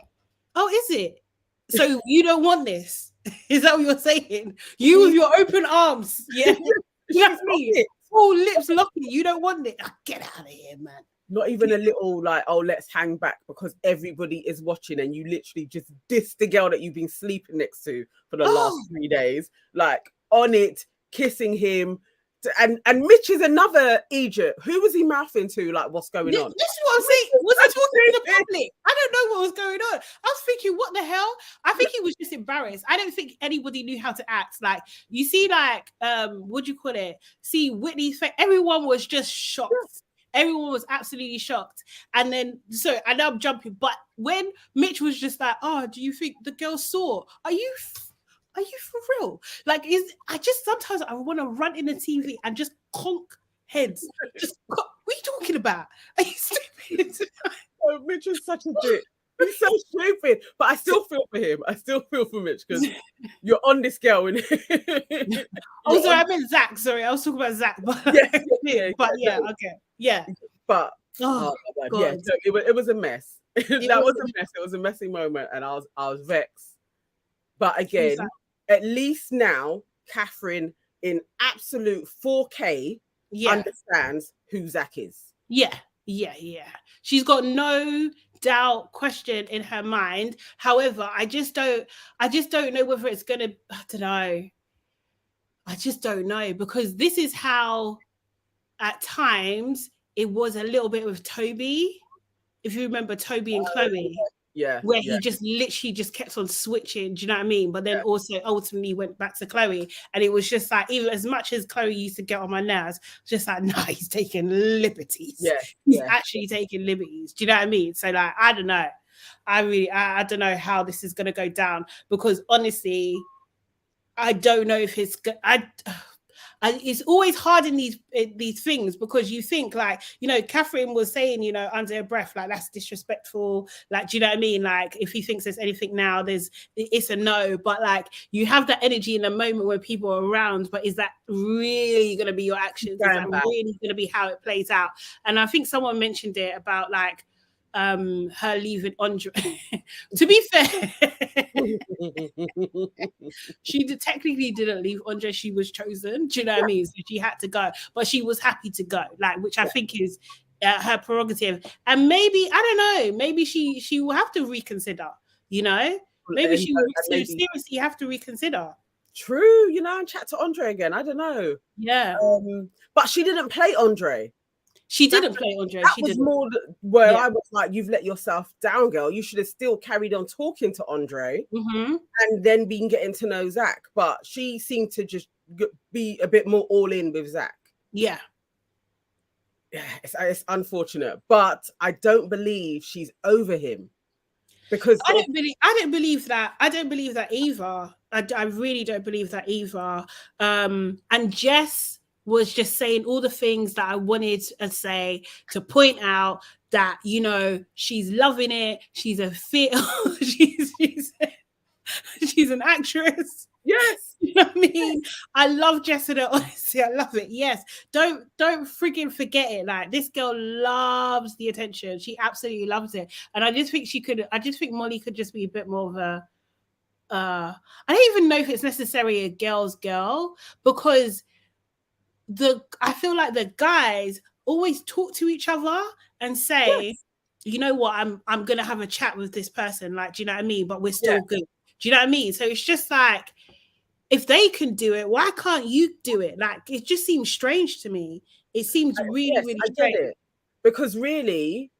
Oh, is it? So you don't want this? Is that what you're saying? You with your open arms, yeah? You know what I mean? Full lips locking. You don't want it? Oh, get out of here, man. Not even a little like, oh, let's hang back because everybody is watching, and you literally just diss the girl that you've been sleeping next to for the last 3 days. Like, on it, kissing him. And Mitch is another Egypt. Who was he mouthing to? Like, what's going on? This is what I'm saying. Was he talking to the public? I don't know what was going on. I was thinking, what the hell? I think he was just embarrassed. I don't think anybody knew how to act. Like, you see, like, what do you call it? See Whitney's face. Everyone was just shocked. Everyone was absolutely shocked. And then, so, and I'm jumping, but when Mitch was just like, oh, do you think the girl saw? Are you for real? Like, I just sometimes I want to run in the TV and just conk heads. What are you talking about? Are you stupid? Oh, Mitch is such a dick. He's so stupid, but I still feel for him. I still feel for Mitch because you're on this girl. Oh, sorry, I meant Zach. Sorry, I was talking about Zach. But yeah, okay, yeah. But oh my God. Yeah, so it was a mess. That was a mess. It was a messy moment, and I was vexed. But again, at least now, Catherine in absolute 4K understands who Zach is. Yeah. She's got no doubt, question in her mind. However, I just don't know whether it's gonna. I don't know. I just don't know, because this is how, at times, it was a little bit with Toby. If you remember Toby and Chloe. Where he just literally just kept on switching, do you know what I mean? But then also ultimately went back to Chloe, and it was just like, even as much as Chloe used to get on my nerves, just like, no, he's taking liberties. He's actually taking liberties. Do you know what I mean? So like, I don't know. I don't know how this is gonna go down, because honestly, I don't know if it's it's always hard in these things, because you think, like, you know, Catherine was saying, you know, under her breath, like, that's disrespectful. Like, do you know what I mean? Like, if he thinks there's anything now, it's a no. But like, you have that energy in a moment when people are around, but is that really going to be your actions? Is that really going to be how it plays out? And I think someone mentioned it about like, her leaving Andre. To be fair, she technically didn't leave Andre. She was chosen. Do you know what I mean? So she had to go, but she was happy to go. Like, which I think is her prerogative. And maybe, I don't know. Maybe she will have to reconsider. You know, maybe she will seriously have to reconsider. True, you know, and chat to Andre again. I don't know. Yeah, but she didn't play Andre. She didn't play Andre. That was more where I was like, you've let yourself down, girl. You should have still carried on talking to Andre and then been getting to know Zach. But she seemed to just be a bit more all in with Zach. Yeah, it's unfortunate, but I don't believe she's over him, because I don't believe that. I don't believe that either. I really don't believe that either. And Jess was just saying all the things that I wanted to say, to point out that, you know, she's loving it. She's a fit. she's an actress. Yes. You know what I mean? I love Jessica, honestly. I love it. Yes. Don't freaking forget it. Like, this girl loves the attention. She absolutely loves it. And I just think Molly could just be a bit more of a I don't even know if it's necessarily a girl's girl, because I feel like the guys always talk to each other and say, you know what, I'm gonna have a chat with this person, like, do you know what I mean? But we're still good. Do you know what I mean? So it's just like, if they can do it, why can't you do it? Like, it just seems strange to me. It seems really strange. Get it. Because really,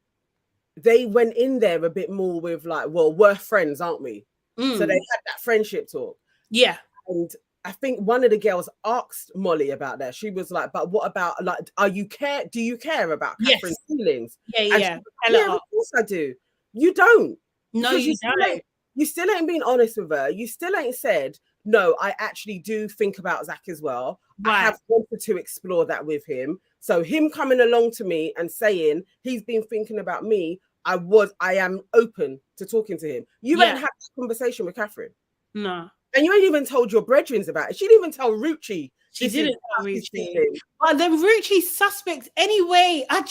they went in there a bit more with like, well, we're friends, aren't we? So they had that friendship talk. Yeah. And I think one of the girls asked Molly about that. She was like, but what about, like, do you care about Catherine's feelings? Yeah. Of course I do. You don't. No, you don't. You still ain't been honest with her. You still ain't said, no, I actually do think about Zach as well. Right. I have wanted to explore that with him. So him coming along to me and saying he's been thinking about me, I am open to talking to him. You ain't had that conversation with Catherine. No. And you ain't even told your brethrens about it. She didn't even tell Rucci. She didn't tell Rucci. But then Rucci's suspect anyway. I'm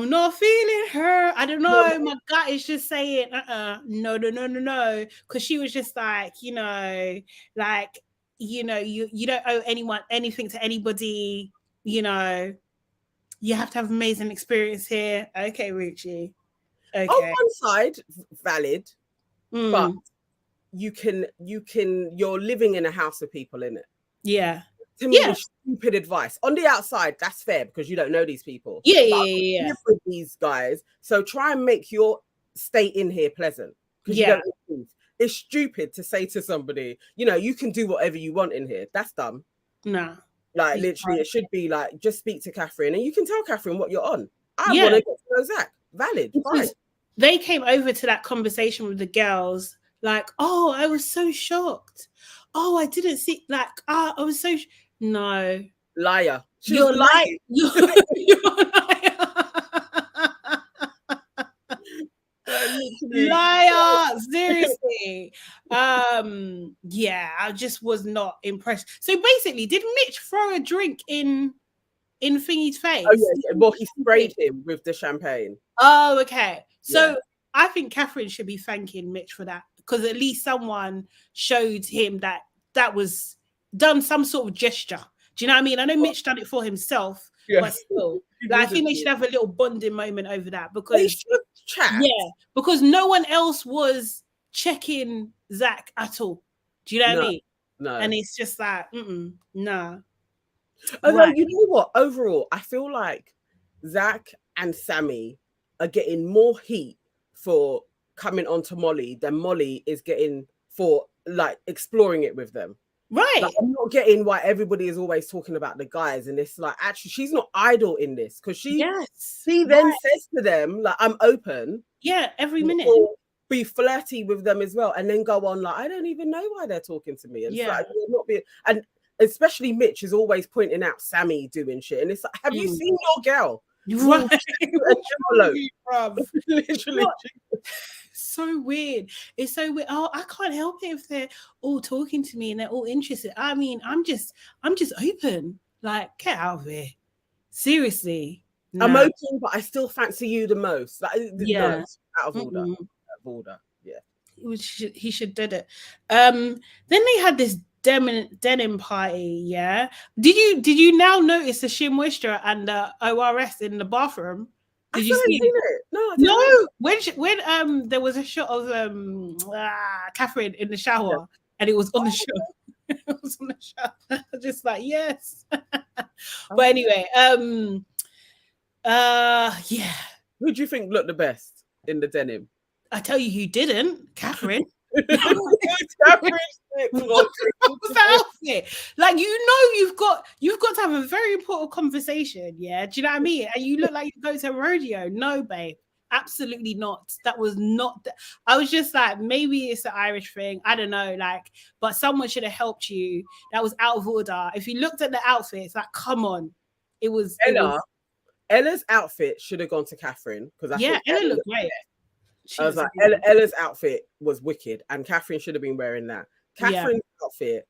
not feeling her. I don't know. No. My gut is just saying, no. Because she was just like, you know, you don't owe anyone anything to anybody, you know. You have to have amazing experience here. Okay, Rucci. Okay. On one side, valid, but you're living in a house of people, innit? Yeah. To me, it's stupid advice. On the outside, that's fair because you don't know these people. Yeah. Live with these guys, so try and make your stay in here pleasant. Because you don't know. It's stupid to say to somebody, you know, you can do whatever you want in here. That's dumb. No. Like literally, it should be like just speak to Catherine, and you can tell Catherine what you're on. I Yeah. want to get to know Zach. Valid, fine. They came over to that conversation with the girls, like, "Oh, I was so shocked. Oh, I didn't see, like, I was so no, Liar. You're lying. You're a liar. Seriously. Yeah, I just was not impressed. So basically, did Mitch throw a drink in Thingy's face? Oh yeah, well, he sprayed him with the champagne. Oh, okay. So I think Catherine should be thanking Mitch for that, because at least someone showed him that was done, some sort of gesture. Do you know what I mean? I know Mitch done it for himself, but still, like, I think they should have a little bonding moment over that, because they should chat. Yeah, because no one else was checking Zach at all. Do you know what I mean? No. And it's just like, nah. Although, you know what? Overall, I feel like Zach and Sammy are getting more heat for coming onto Molly than Molly is getting for like exploring it with them. Right. Like, I'm not getting why everybody is always talking about the guys, and it's like, actually, she's not idle in this, because she then says to them, like, I'm open. Yeah, every minute. Be flirty with them as well, and then go on like, I don't even know why they're talking to me. And it's like, not being, and especially Mitch is always pointing out Sammy doing shit, and it's like, have you seen your girl? Right. Literally. So weird. It's so weird. Oh, I can't help it if they're all talking to me and they're all interested. I mean, I'm just open. Like, get out of here. Seriously. No. I'm open, but I still fancy you the most. Like, no, out of order. Out of order. Yeah. He should did it. Then they had this denim party. Yeah. Did you now notice the Sheer Moisture and the ORS in the bathroom? Did you see it? No. When there was a shot of Catherine in the shower, and it was on the show. It was on the show. Just like, yes. But anyway, yeah. Who do you think looked the best in the denim? I tell you who didn't, Catherine. What's that outfit? Like, you've got to have a very important conversation, yeah. Do you know what I mean? And you look like you go to a rodeo. No, babe, absolutely not. That was not. I was just like, maybe it's an Irish thing. I don't know, like, but someone should have helped you. That was out of order. If you looked at the outfits, like, come on, it was Ella's outfit should have gone to Catherine, because Ella looked great. I was like, Ella's outfit was wicked, and Catherine should have been wearing that. Catherine's outfit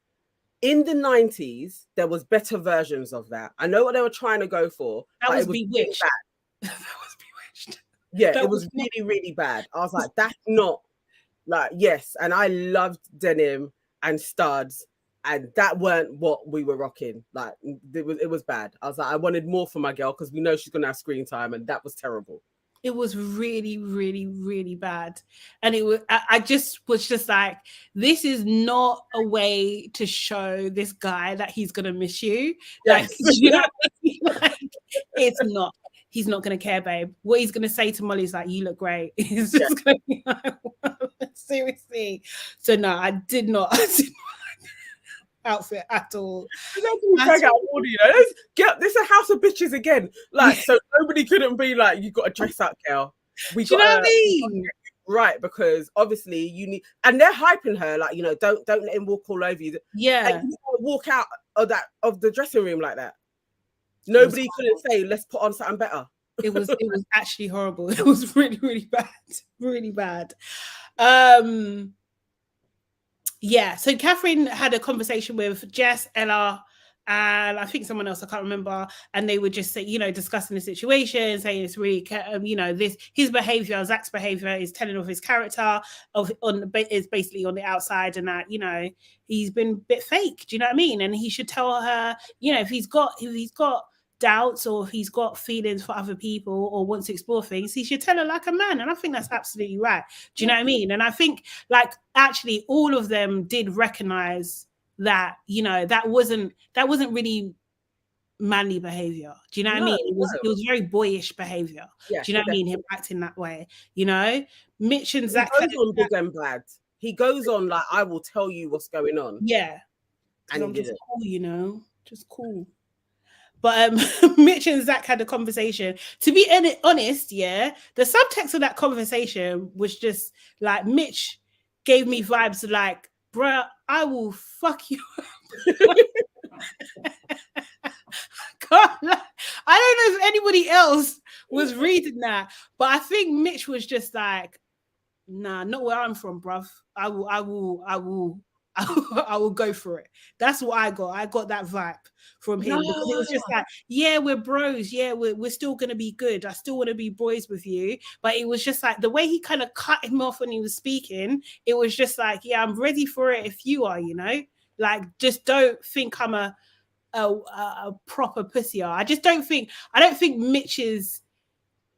in the 90s, there was better versions of that. I know what they were trying to go for. That was Bewitched. That was Bewitched. Yeah, it was really, really bad. I was like, that's not like, yes. And I loved denim and studs, and that weren't what we were rocking. Like, it was bad. I was like, I wanted more for my girl, because we know she's gonna have screen time, and that was terrible. It was really, really, really bad. And it was, I just was just like, this is not a way to show this guy that he's going to miss you. Like, you know, like, it's not. He's not going to care, babe. What he's going to say to Molly is like, you look great. He's just going to be like, seriously. So no, I did not outfit at all. This is a house of bitches again. Like, so nobody couldn't be like, you got to dress up, girl. Do you know what I mean? Right, because obviously you need, and they're hyping her like, you know, don't let him walk all over you. Yeah, and you walk out of the dressing room like that. Nobody couldn't say, let's put on something better. It was actually horrible. It was really, really bad, really bad. Yeah, so Catherine had a conversation with Jess, Ella, and I think someone else, I can't remember, and they were just say, you know, discussing the situation, saying it's really, you know, his behavior, Zach's behavior is telling of his character, is basically on the outside, and that, you know, he's been a bit fake. Do you know what I mean? And he should tell her, you know, if he's got doubts, or if he's got feelings for other people, or wants to explore things, he should tell her like a man. And I think that's absolutely right. Do you know what I mean? And I think, like, actually all of them did recognize that, you know, that wasn't really manly behavior. Do you know what I mean? It was very boyish behavior. Yeah, do you know what I mean? Him acting that way, you know. Mitch and Zach goes on big and bad. He goes on like, I will tell you what's going on. Yeah. And I'm just cool, you know, just cool. But Mitch and Zach had a conversation. To be honest, yeah, the subtext of that conversation was just like Mitch gave me vibes like, bruh, I will fuck you up. I don't know if anybody else was reading that, but I think Mitch was just like, nah, not where I'm from, bruv. I will go for it. That's what I got. I got that vibe from him because it was just like, yeah, we're bros. Yeah, we're still gonna be good. I still want to be boys with you. But it was just like the way he kind of cut him off when he was speaking. It was just like, yeah, I'm ready for it if you are, you know. Like, just don't think I'm a proper pussy. I just don't think. I don't think Mitch is.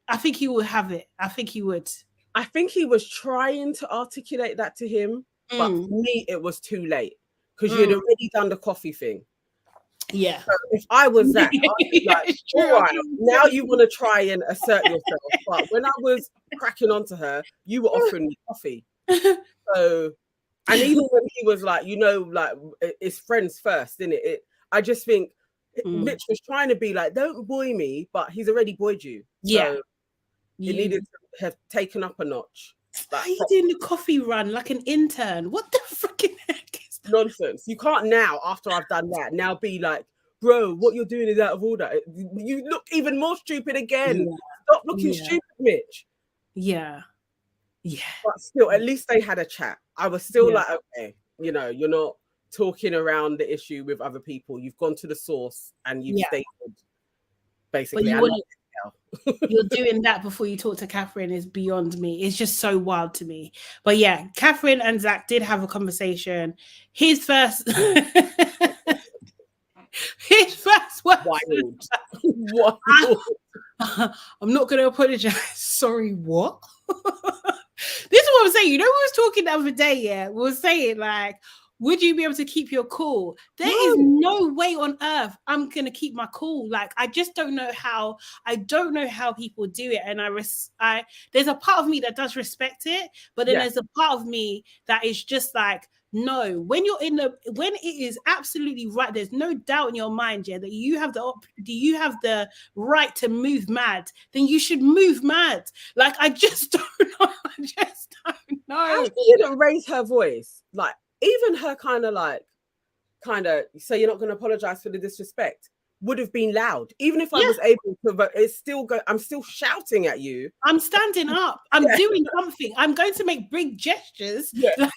I think he would have it. I think he would. I think he was trying to articulate that to him, but for me, it was too late because you'd already done the coffee thing. Yeah. So if I was that, I'd be like, all right, now you want to try and assert yourself. But when I was cracking onto her, you were offering me coffee. So, and even when he was like, you know, like it's friends first, isn't it? I just think Mitch was trying to be like, don't boy me, but he's already boyed you. So you needed to have taken up a notch. Like, are you doing the coffee run like an intern? What the freaking heck is that? Nonsense. You can't now, after I've done that, now be like, bro, what you're doing is out of order. You look even more stupid again. Yeah. Stop looking stupid, Mitch. Yeah. Yeah. But still, at least they had a chat. I was still like, okay, you know, you're not talking around the issue with other people. You've gone to the source and you've stated basically. You're doing that before you talk to Catherine is beyond me. It's just so wild to me. But yeah, Catherine and Zach did have a conversation. His first wild. I'm not going to apologize. Sorry, what? This is what I'm saying. You know, we was talking the other day, yeah? We were saying like, would you be able to keep your cool? There is no way on earth I'm going to keep my cool. Like, I just don't know how. I don't know how people do it. And there's a part of me that does respect it, but then there's a part of me that is just like, no. When when it is absolutely right, there's no doubt in your mind, yeah, that you have the right to move mad. Then you should move mad. Like, I just don't know. I just don't know. How she didn't raise her voice, like. Even her kind of say you're not going to apologize for the disrespect would have been loud. Even if I was able to, but it's still I'm still shouting at you. I'm standing up. I'm doing something. I'm going to make big gestures, like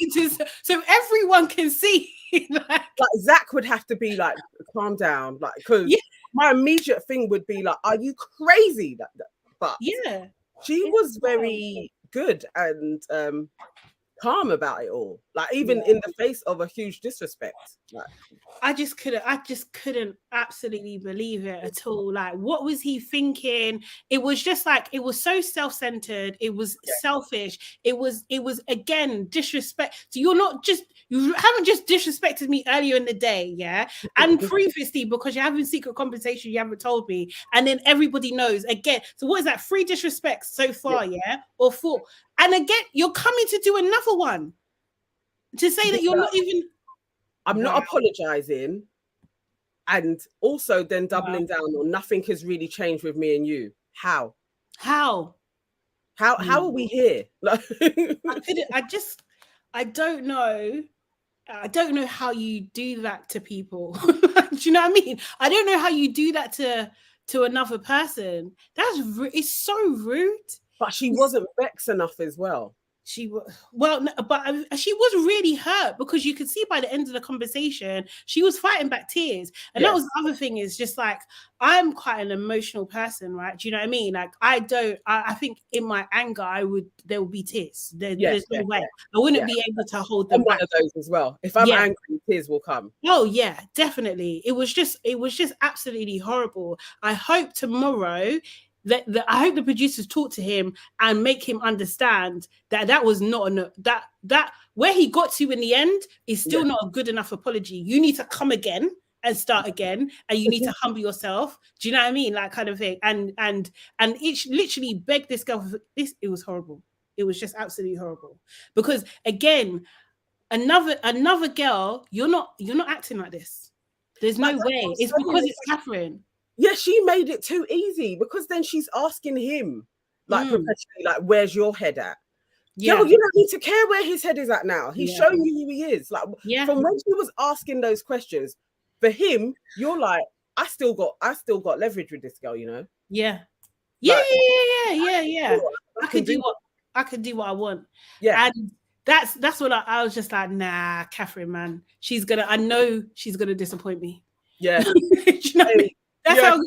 so everyone can see. like Zach would have to be like, calm down, like because my immediate thing would be like, are you crazy? But she was very good and calm about it all, like even in the face of a huge disrespect. Like, I just couldn't absolutely believe it at all. Like, what was he thinking? It was just like, it was so self-centered, it was selfish, it was again disrespect. So you haven't just disrespected me earlier in the day, and previously because you're having secret conversation you haven't told me, and then everybody knows again. So what is that, 3 disrespects so far, or 4? And again, you're coming to do another one to say that you're not even. I'm not apologizing, and also then doubling down on nothing has really changed with me and you. How are we here? I don't know. I don't know how you do that to people. Do you know what I mean? I don't know how you do that to another person. It's so rude. But she wasn't vexed enough as well. But she was really hurt because you could see by the end of the conversation she was fighting back tears. And that was the other thing, is just like, I'm quite an emotional person, right? Do you know what I mean? Like, I think in my anger there would be tears. There's no way I wouldn't be able to hold them. I'm one of those as well. If I'm angry, tears will come. Oh yeah, definitely. It was just absolutely horrible. I hope tomorrow I hope the producers talk to him and make him understand that was not that where he got to in the end is still not a good enough apology. You need to come again and start again, and you need to humble yourself. Do you know what I mean? Like, kind of thing. And it literally begged this girl for this. It was horrible. It was just absolutely horrible. Because again, another girl, you're not acting like this. There's no way. It's because it's Catherine. Yeah, she made it too easy because then she's asking him like perpetually, like, where's your head at? Yeah. Yo, you don't need to care where his head is at now. He's Yeah. showing you who he is. Like from when she was asking those questions, for him, you're like, I still got leverage with this girl, you know? Yeah. Yeah, Like, yeah. I could do what I want. Yeah. And that's what I was just like, nah, Catherine, man. I know she's gonna disappoint me. Yeah. Do you know what I mean? That's how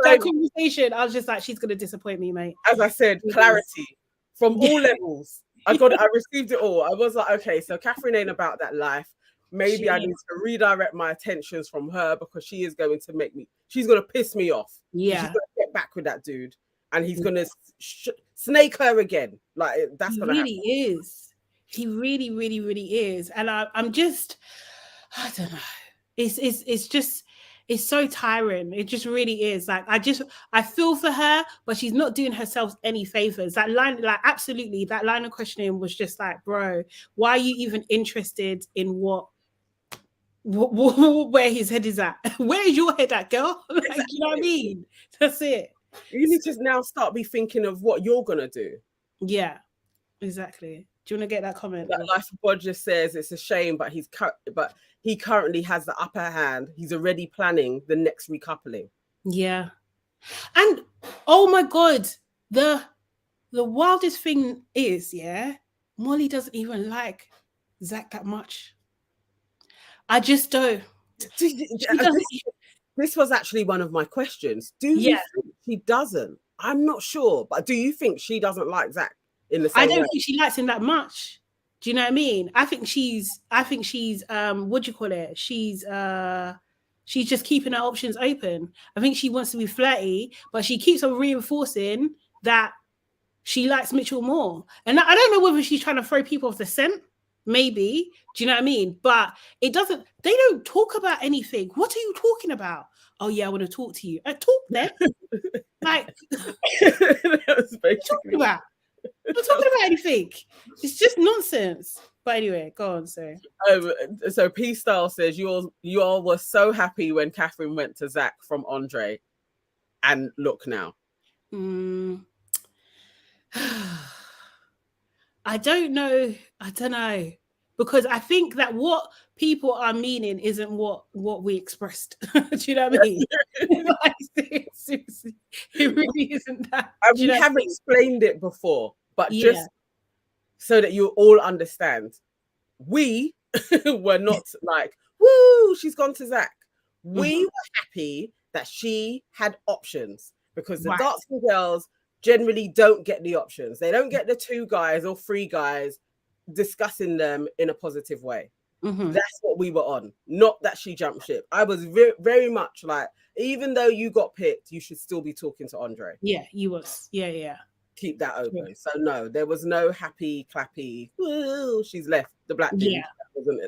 that conversation. I was just like, she's gonna disappoint me, mate. As I said, clarity from all levels. I received it all. I was like, okay, so Catherine ain't about that life. Maybe I need to redirect my attentions from her because she is going to she's going to piss me off. Yeah. She's going to get back with that dude and he's going to snake her again. Like, that's going to happen. He really is. He really, really, really is. And I'm just, I don't know. It's so tiring. It just really is. Like, I feel for her, but she's not doing herself any favors. That line, like, absolutely, that line of questioning was just like, bro, why are you even interested in where his head is at? Where is your head at, girl? Like, exactly. You know what I mean? That's it. You need to now start be thinking of what you're gonna do. Yeah, exactly. Do you want to get that comment? That Life of Bod just says it's a shame, but he currently has the upper hand. He's already planning the next recoupling. Yeah, and oh my god, the wildest thing is, Molly doesn't even like Zach that much. I just don't. This was actually one of my questions. Do you think she doesn't? I'm not sure, but do you think she doesn't like Zach in the same I don't way? think she likes him that much. Do you know what I mean? I think she's what do you call it? She's just keeping her options open. I think she wants to be flirty, but she keeps on reinforcing that she likes Mitchell more. And I don't know whether she's trying to throw people off the scent. Maybe. Do you know what I mean? But they don't talk about anything. What are you talking about? Oh yeah, I want to talk to you. Talk then. Like, talking about? I'm not talking about anything. It's just nonsense. But anyway, go on. So P Style says you all were so happy when Catherine went to Zach from Andre, and look now. I don't know, because I think that what people are meaning isn't what we expressed. Do you know what I mean? Seriously, it really isn't that. We have explained it before, but just so that you all understand, we were not like, woo, she's gone to Zach. We were happy that she had options because the Darkskin girls generally don't get the options. They don't get the 2 guys or 3 guys discussing them in a positive way. That's what we were on. Not that she jumped ship. I was very, very much like, even though you got picked, you should still be talking to Andre. Yeah, you was. Yeah. Keep that open. So no, there was no happy clappy. Woo, she's left the black dude. Yeah.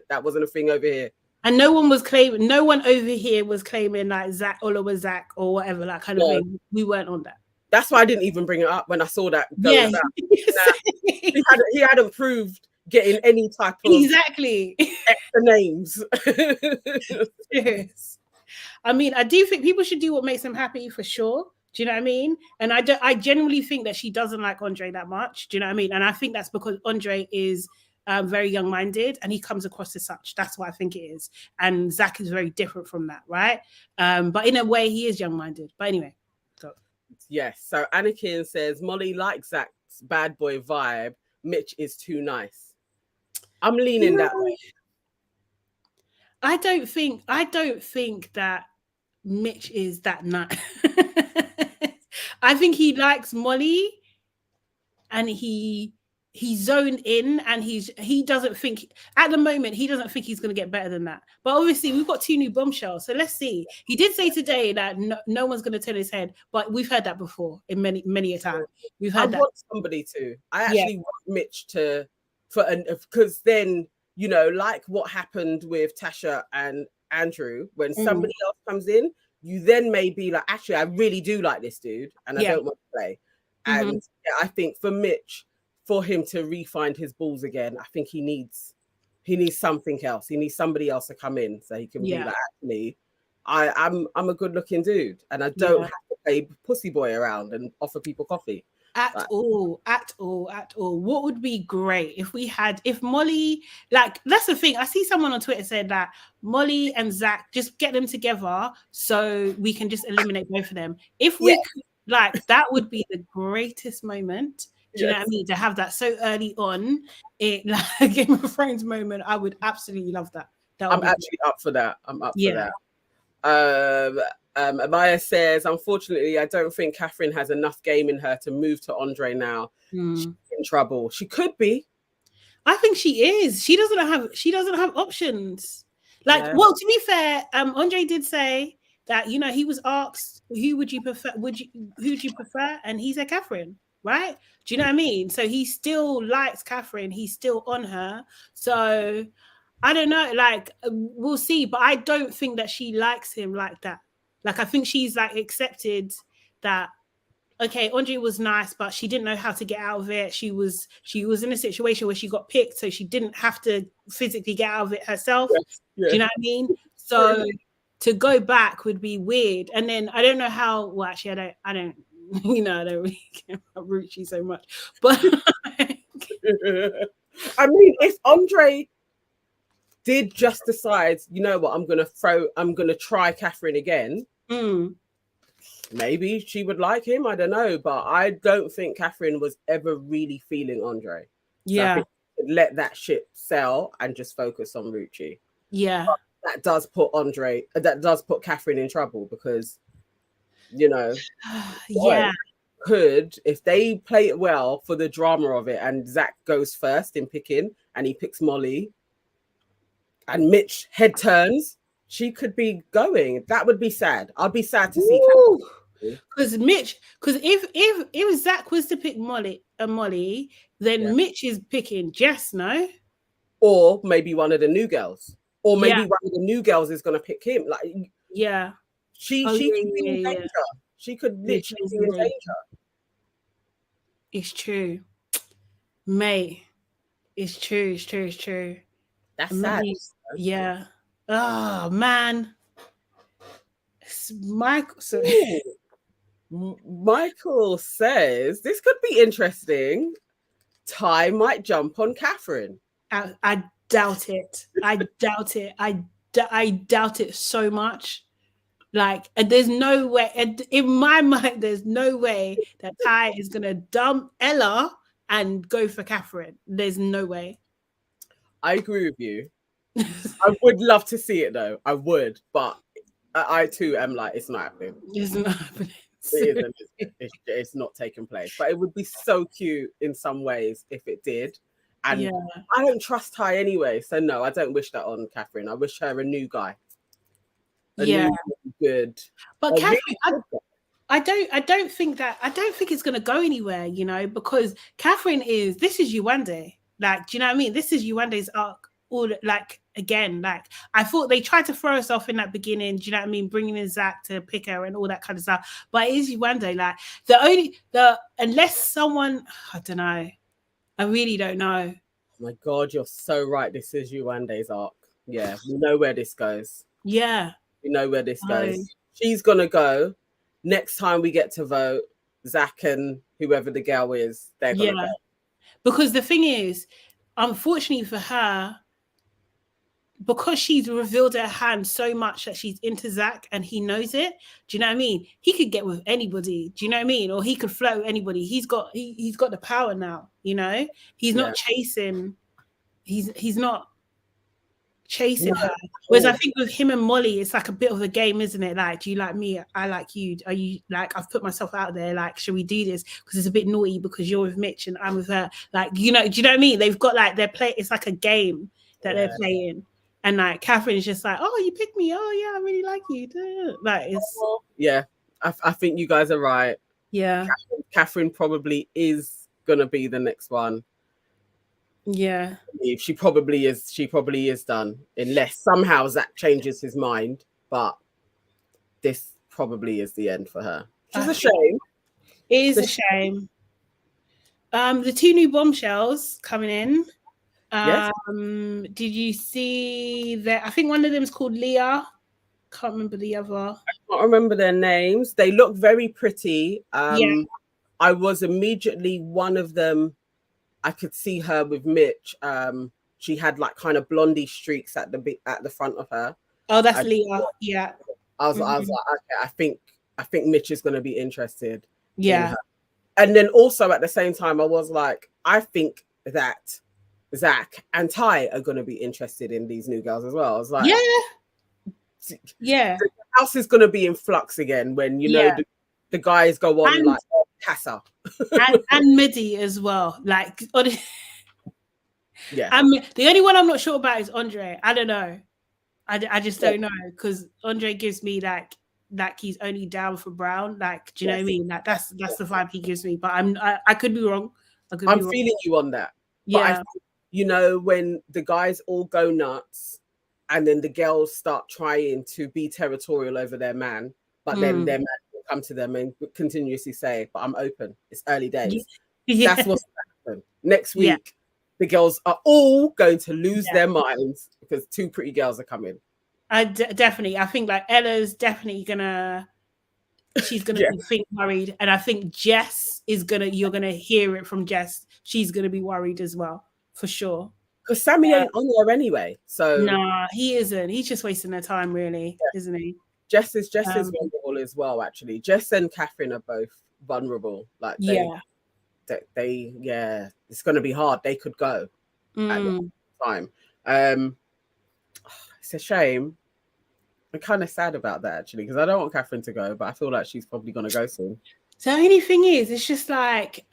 That wasn't a thing over here. And no one over here was claiming like Zach, Oliver Zach, or whatever, that kind of thing. We weren't on that. That's why I didn't even bring it up when I saw that going down. He hadn't proved getting any type of extra names. Yes. I mean, I do think people should do what makes them happy, for sure. Do you know what I mean? And I genuinely think that she doesn't like Andre that much. Do you know what I mean? And I think that's because Andre is very young-minded and he comes across as such. That's what I think it is. And Zach is very different from that, right? But in a way, he is young-minded. But anyway. Yes. So Anakin says Molly likes Zach's bad boy vibe. Mitch is too nice. I'm leaning that way. I don't think that Mitch is that nice. I think he likes Molly, and he zoned in, and he doesn't think at the moment he's going to get better than that. But obviously we've got 2 new bombshells, so let's see. He did say today that no one's going to turn his head, but we've heard that before in many a time. We've heard that. I want somebody to. I actually want Mitch to, because then, you know, like what happened with Tasha and Andrew, when somebody else comes in, you then may be like, actually, I really do like this dude, and I don't want to play. And I think for Mitch, for him to re-find his balls again, I think he needs something else. He needs somebody else to come in so he can be like, actually, I'm a good looking dude, and I don't have to play pussy boy around and offer people coffee. At all. What would be great if Molly, like, that's the thing. I see someone on Twitter said that Molly and Zach, just get them together so we can just eliminate both of them. If we could, like, that would be the greatest moment. Do you know what I mean? To have that so early on, it like Game of Thrones moment. I would absolutely love that. I'm actually up for that. I'm up for that. Amaya says, unfortunately, I don't think Catherine has enough game in her to move to Andre now. She's in trouble. She could be. I think she is. She doesn't have options. Like, well, to be fair, Andre did say that, you know, he was asked, who would you prefer? Who do you prefer? And he said Catherine, right? Do you know what I mean? So he still likes Catherine. He's still on her. So I don't know. Like, we'll see. But I don't think that she likes him like that. Like, I think she's like accepted that, okay, Andre was nice, but she didn't know how to get out of it. She was in a situation where she got picked, so she didn't have to physically get out of it herself. Do you know what I mean? So to go back would be weird. And then I don't know how. Well, actually, I don't. You know, I don't really care about Ruchi so much. But I mean, if Andre did just decide, you know what, I'm gonna try Catherine again. Maybe she would like him. I don't know, but I don't think Catherine was ever really feeling Andre. So I think let that ship sail and just focus on Ruchi. Yeah, but that does put Catherine in trouble because, you know, if they play it well for the drama of it, and Zach goes first in picking, and he picks Molly. And Mitch head turns, she could be going. That would be sad. I'd be sad to see. Because if Zach was to pick Molly, then Mitch is picking Jess, no? Or maybe one of the new girls. Or maybe one of the new girls is going to pick him. Like, she could be in danger. She could literally be in danger. It's true, mate. It's true. That's sad. Yeah. Oh man. Michael says this could be interesting. Ty might jump on Catherine. I doubt it. I doubt it so much. Like, and there's no way, in my mind, there's no way that Ty is gonna dump Ella and go for Catherine. There's no way. I agree with you. I would love to see it though. I would, but I too am like, it's not happening. It's not happening. It's not taking place. But it would be so cute in some ways if it did. And I don't trust Ty anyway. So no, I don't wish that on Catherine. I wish her a new guy. New, good. But Catherine, really I don't think it's gonna go anywhere, you know, because Catherine this is Yewande. Like, do you know what I mean? This is Yuande's arc. All like, again, like, I thought they tried to throw us off in that beginning. Do you know what I mean? Bringing in Zach to pick her and all that kind of stuff. But it is Yewande. Like, unless someone, I don't know. I really don't know. Oh my God, you're so right. This is Yuande's arc. Yeah, we know where this goes. Yeah. We know where this goes. She's gonna go. Next time we get to vote, Zach and whoever the girl is, they're gonna go. Because the thing is, unfortunately for her, because she's revealed her hand so much that she's into Zach and he knows it. Do you know what I mean? He could get with anybody. Do you know what I mean? Or he could flirt with anybody. He's got the power now. You know, he's not chasing. He's not chasing her. Whereas I think with him and Molly, it's like a bit of a game, isn't it? Like, do you like me? I like you. Are you like, I've put myself out there. Like, should we do this? Because it's a bit naughty because you're with Mitch and I'm with her. Like, you know, do you know what I mean? They've got like it's like a game that they're playing. And like Catherine's just like, oh, you picked me. Oh yeah, I really like you. Like, it's I think you guys are right. Yeah. Catherine probably is gonna be the next one. Yeah. She probably is done, unless somehow Zach changes his mind. But this probably is the end for her. Which is a shame. It is a shame. The 2 new bombshells coming in. Yes. Did you see that? I think one of them is called Leah. Can't remember the other. Can't remember their names. They look very pretty. Yeah. I was immediately one of them. I could see her with Mitch. She had like kind of blondie streaks at the front of her. Oh, that's Leah. Yeah. I was like, okay, I think Mitch is going to be interested in Yeah. her. And then also at the same time, I was like, I think that Zach and Ty are going to be interested in these new girls as well. I was like, yeah, the house is going to be in flux again when you know the guys go on like Casa and Midi as well. Like, yeah. The only one I'm not sure about is Andre. I don't know. I just don't know, because Andre gives me like he's only down for Brown. Like, do you know what I mean? Like that's the vibe he gives me. But I could be wrong. I'm feeling you on that. But I think, you know, when the guys all go nuts and then the girls start trying to be territorial over their man, but then their man will come to them and continuously say, but I'm open. It's early days. Yeah. That's what's going to happen. Next week, the girls are all going to lose their minds because two pretty girls are coming. Definitely. I think like Ella's definitely she's gonna be worried, and I think Jess is you're gonna hear it from Jess. She's gonna be worried as well, for sure. Because Sammy ain't on there anyway, so nah, he isn't. He's just wasting their time, really, isn't he? Jess is vulnerable as well. Actually, Jess and Catherine are both vulnerable. Like they it's gonna be hard. They could go at the time. It's a shame. I'm kind of sad about that, actually, because I don't want Catherine to go, but I feel like she's probably going to go soon. So the only thing is, it's just like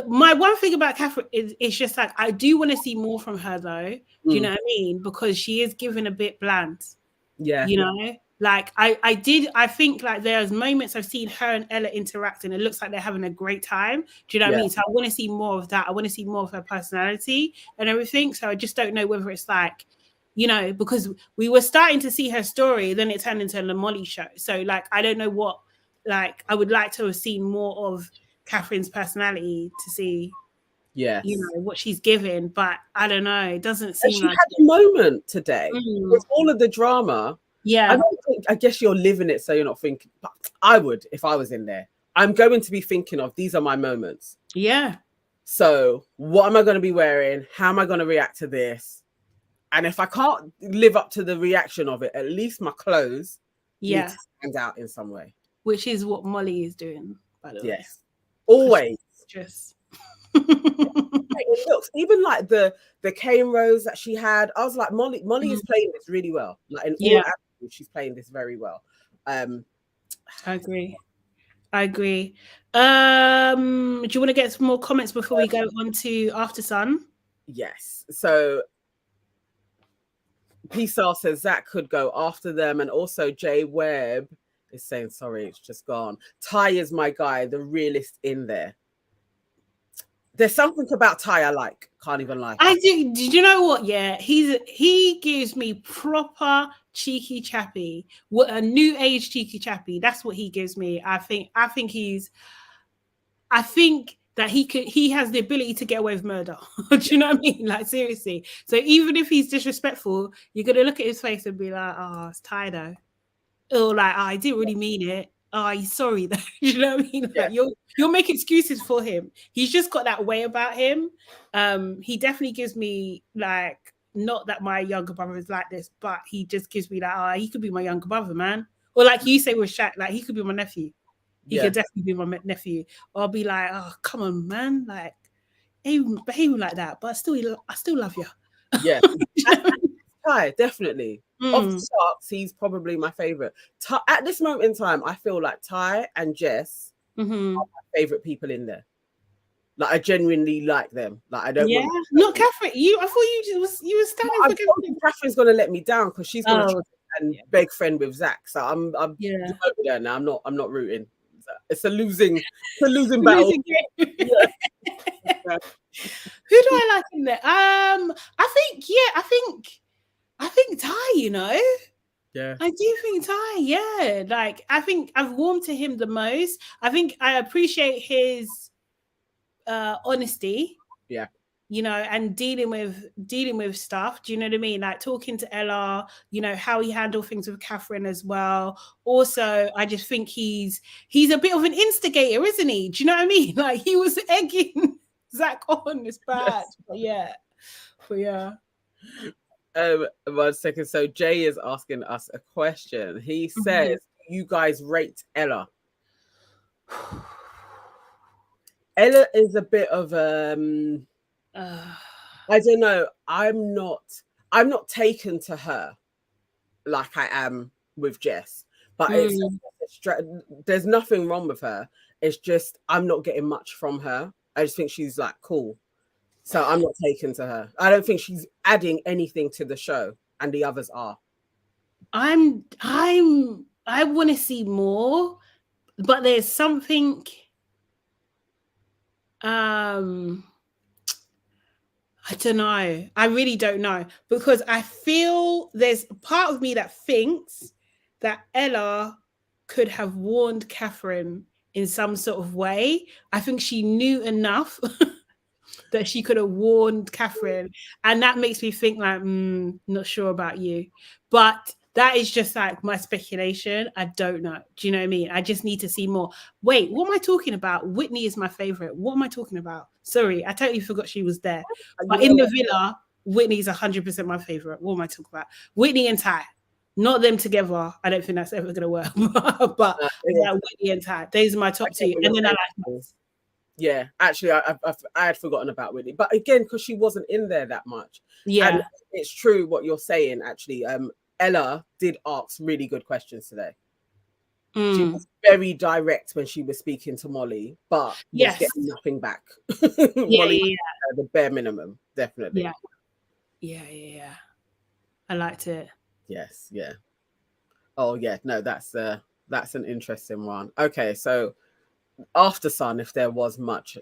my one thing about Catherine is it's just like I do want to see more from her, though. Do you know what I mean? Because she is given a bit bland. Yeah. You know, like I think like there's moments I've seen her and Ella interact and it looks like they're having a great time. Do you know what I mean? So I want to see more of that. I want to see more of her personality and everything. So I just don't know whether it's like, you know, because we were starting to see her story, then it turned into a Molly show. So like, I don't know what, like, I would like to have seen more of Catherine's personality to see, you know, what she's given. But I don't know. It doesn't seem she had a moment today with all of the drama. Yeah. I guess you're living it, so you're not thinking, but I would, if I was in there, I'm going to be thinking of, these are my moments. Yeah. So what am I going to be wearing? How am I going to react to this? And if I can't live up to the reaction of it, at least my clothes need to stand out in some way. Which is what Molly is doing, by the way. Yes. Always. Just it looks, even like the cane rows that she had, I was like, Molly is playing this really well. Like in all avenues, she's playing this very well. I agree. Do you want to get some more comments before we go on to AFTERSUN? Yes. So PSAR says Zach could go after them, and also Jay Webb is saying, sorry, it's just gone. Ty is my guy, the realist in there. There's something about Ty I like. Can't even lie. I do. Did you know what? Yeah, he gives me proper cheeky chappy. What a new age cheeky chappy. That's what he gives me. I think that he has the ability to get away with murder. Do you know what I mean? Like, seriously. So even if he's disrespectful, you're gonna look at his face and be like, oh, it's Ty though. Or like, oh, I didn't really mean it. Oh, he's sorry though. You know what I mean? Like, you'll make excuses for him. He's just got that way about him. He definitely gives me like, not that my younger brother is like this, but he just gives me that, oh, he could be my younger brother, man. Or like you say with Shaq, like he could be my nephew. He could definitely be my nephew. Or I'll be like, oh, come on, man. Like, behaving like that, but I still love you. Yeah. Ty, definitely. Of the Sharks, he's probably my favorite. At this moment in time, I feel like Ty and Jess are my favorite people in there. Like, I genuinely like them. Like, I don't. Yeah, not Catherine. I thought you were standing for Catherine. Catherine's gonna let me down because she's gonna try and beg friend with Zach. So I'm over there now. I'm not rooting. It's a losing battle. Who do I like in there? I think Ty, you know. Yeah. I do think Ty, yeah. Like, I think I've warmed to him the most. I think I appreciate his honesty. Yeah. you know, and dealing with stuff. Do you know what I mean? Like talking to Ella, you know, how he handled things with Catherine as well. Also, I just think he's a bit of an instigator, isn't he? Do you know what I mean? Like he was egging Zach on. It's bad. Yes. But yeah. 1 second. So Jay is asking us a question. He says, "You guys rate Ella?" Ella is a bit of I don't know. I'm not taken to her like I am with Jess, but there's nothing wrong with her. It's just I'm not getting much from her. I just think she's like cool, so I'm not taken to her. I don't think she's adding anything to the show, and the others are. I want to see more, but there's something. I don't know. I really don't know, because I feel there's a part of me that thinks that Ella could have warned Catherine in some sort of way. I think she knew enough that she could have warned Catherine, and that makes me think like, not sure about you, but that is just like my speculation. I don't know. Do you know what I mean? I just need to see more. Wait, what am I talking about? Whitney is my favorite. What am I talking about? Sorry, I totally forgot she was there. But in the villa, Whitney's 100% my favorite. What am I talking about? Whitney and Ty. Not them together. I don't think that's ever going to work. But yeah, Whitney and Ty. Those are my top two. And then I like. Yeah, actually, I had forgotten about Whitney, but again, because she wasn't in there that much. Yeah, and it's true what you're saying. Actually, Ella did ask really good questions today. She was very direct when she was speaking to Molly, but was getting nothing back. Molly, the bare minimum, definitely. Yeah. I liked it. Yes, yeah. Oh yeah, no, that's an interesting one. Okay, so AFTERSUN, if there was much.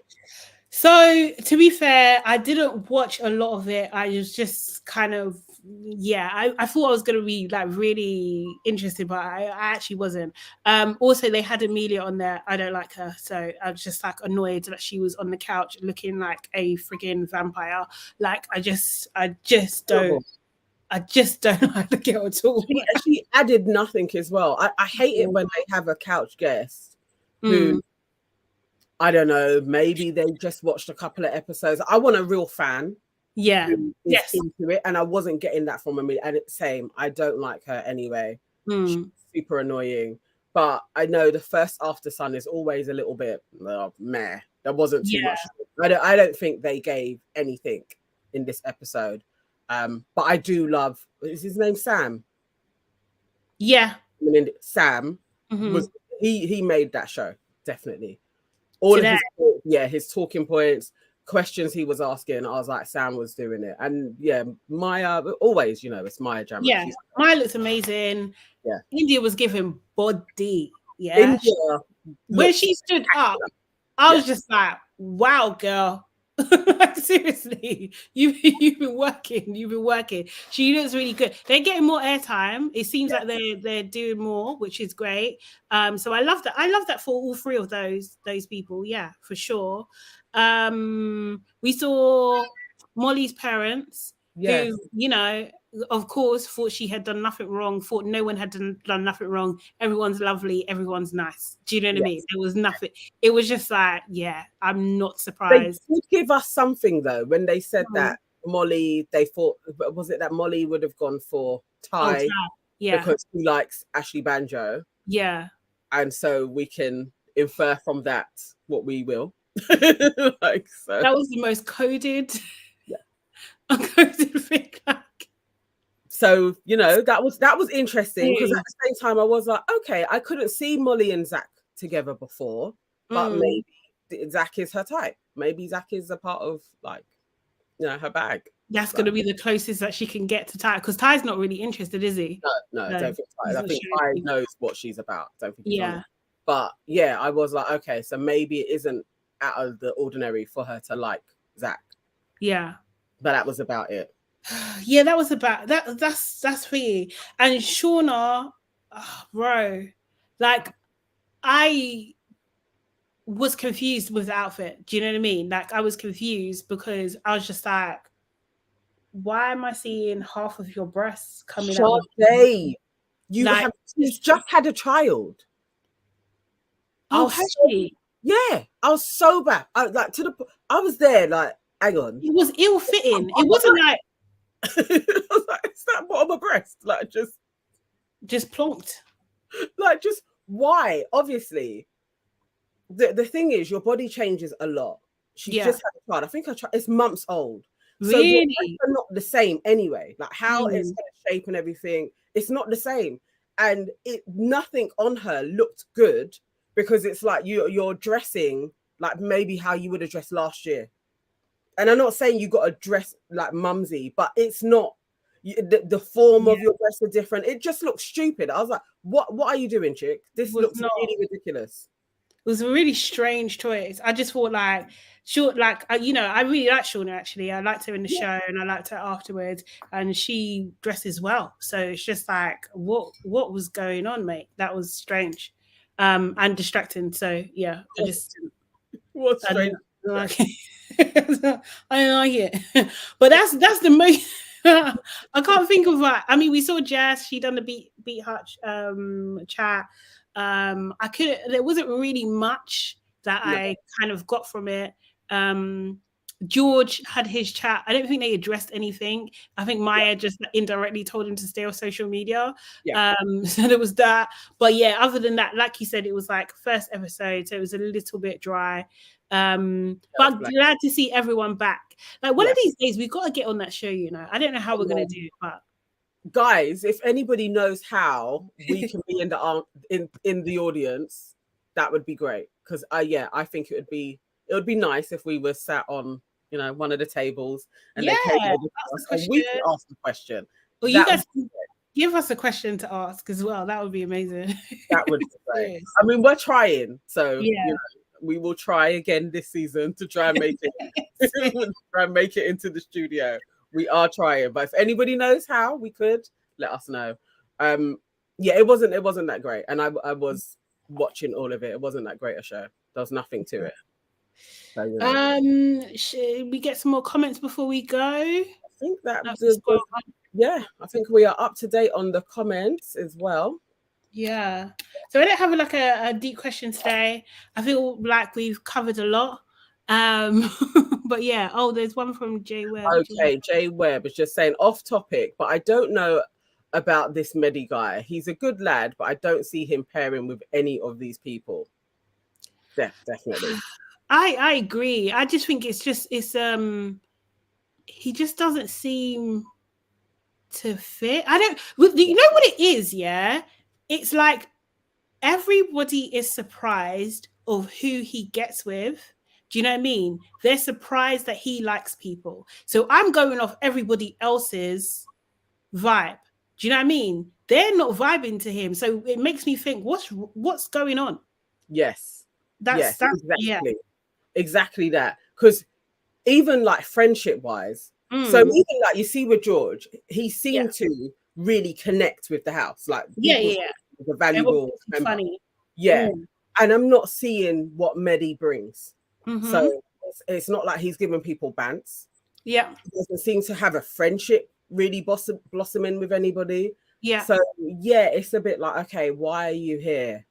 So to be fair, I didn't watch a lot of it. I was just kind of, I thought I was going to be like really interested, but I actually wasn't. Also, they had Amelia on there. I don't like her, so I was just like annoyed that she was on the couch looking like a friggin' vampire. Like I just don't. I just don't like the girl at all. She added nothing as well. I hate it when they have a couch guest who, I don't know, maybe they just watched a couple of episodes. I want a real fan. Yeah. Yes. Into it, and I wasn't getting that from Amelia. And it's same. I don't like her anyway. She's super annoying. But I know the first AFTERSUN is always a little bit meh. There wasn't too much. I don't think they gave anything in this episode. But I do love. Is his name Sam? Yeah. Sam was he made that show, definitely. All of his talking points, questions he was asking, I was like, Sam was doing it. And yeah, Maya, always, it's Maya Jama. Yeah, Maya looks amazing. Yeah. India was giving body. Yeah. India, when she stood up, I was just like, wow, girl. Like, seriously, you've been working. She looks really good. They're getting more airtime. It seems like they're doing more, which is great. So I love that. I love that for all three of those people. Yeah, for sure. We saw Molly's parents, who, of course, thought she had done nothing wrong, thought no one had done nothing wrong. Everyone's lovely, everyone's nice. Do you know what I mean? There was nothing. It was just like, I'm not surprised. They did give us something, though, when they said that Molly, they thought, was it that Molly would have gone for Ty? Because he likes Ashley Banjo. Yeah. And so we can infer from that what we will. That was the most coded, uncoded thing. So, that was interesting, because at the same time I was like, okay, I couldn't see Molly and Zach together before, but maybe Zach is her type. Maybe Zach is a part of her bag. That's going to be the closest that she can get to Ty, because Ty's not really interested, is he? No, I don't think Ty. I think Ty knows what she's about. Don't think he's on it. But yeah, I was like, okay, so maybe it isn't out of the ordinary for her to like Zach. Yeah. But that was about it. Yeah, that was about that. That's for you. And Shauna, bro, like I was confused with the outfit. Do you know what I mean? Like, I was confused because I was just like, why am I seeing half of your breasts coming out? Sade, Like, you've just had a child. Oh, has she? Yeah, I was so bad. I was there like, hang on. It was ill fitting. It wasn't like I was like, it's that bottom of breast, like just plonked. Like, just why? Obviously, the thing is, your body changes a lot. She's just had a child. I think it's months old. So your breasts are not the same anyway. Like how it's going to shape and everything, it's not the same. And nothing on her looked good because it's like you're dressing like maybe how you would have dressed last year. And I'm not saying you got to dress like mumsy, but it's not. The form of your breasts are different. It just looks stupid. I was like, what are you doing, chick? This looks really ridiculous. It was a really strange choice. I just thought like, I really like Shauna, actually. I liked her in the show and I liked her afterwards, and she dresses well. So it's just like, what was going on, mate? That was strange and distracting. So yeah, I just what's strange. I don't like it. But that's the most I can't think of that. I mean, we saw Jess, she done the beat Hutch chat. There wasn't really much that I kind of got from it. George had his chat. I don't think they addressed anything. I think Maya just indirectly told him to stay off social media. So there was that. But yeah, other than that, like you said, it was like first episode, so it was a little bit dry. But I'm glad to see everyone back. Like one of these days, we've got to get on that show, you know. I don't know how we're gonna do it, but guys, if anybody knows how we can be in the audience, that would be great. Because I think it would be nice if we were sat on, you know, one of the tables and they came over to us and we could ask the question. Well, you guys give us a question to ask as well. That would be amazing. That would be great. I mean, we're trying, so you know, we will try again this season to try and make it try and make it into the studio. We are trying, but if anybody knows how we could, let us know. It wasn't that great, and I was watching all of it. It wasn't that great a show. There was nothing to it. So, you know. Should we get some more comments before we go? I think I think we are up to date on the comments as well. Yeah. So I don't have like a deep question today. I feel like we've covered a lot. But yeah, there's one from Jay Webb. Okay, Jay Webb is just saying off topic, but I don't know about this Medi guy. He's a good lad, but I don't see him pairing with any of these people. Definitely. I agree. I just think it's he just doesn't seem to fit. You know what it is, yeah? It's like everybody is surprised of who he gets with. Do you know what I mean? They're surprised that he likes people. So I'm going off everybody else's vibe. Do you know what I mean? They're not vibing to him. So it makes me think, what's going on? Yes. That's exactly that. Because even like friendship wise, so even like you see with George, he seemed to really connect with the house. Like the valuable funny. And I'm not seeing what Medi brings. So it's not like he's giving people bants. He doesn't seem to have a friendship really blossoming with anybody. So it's a bit like, okay, why are you here?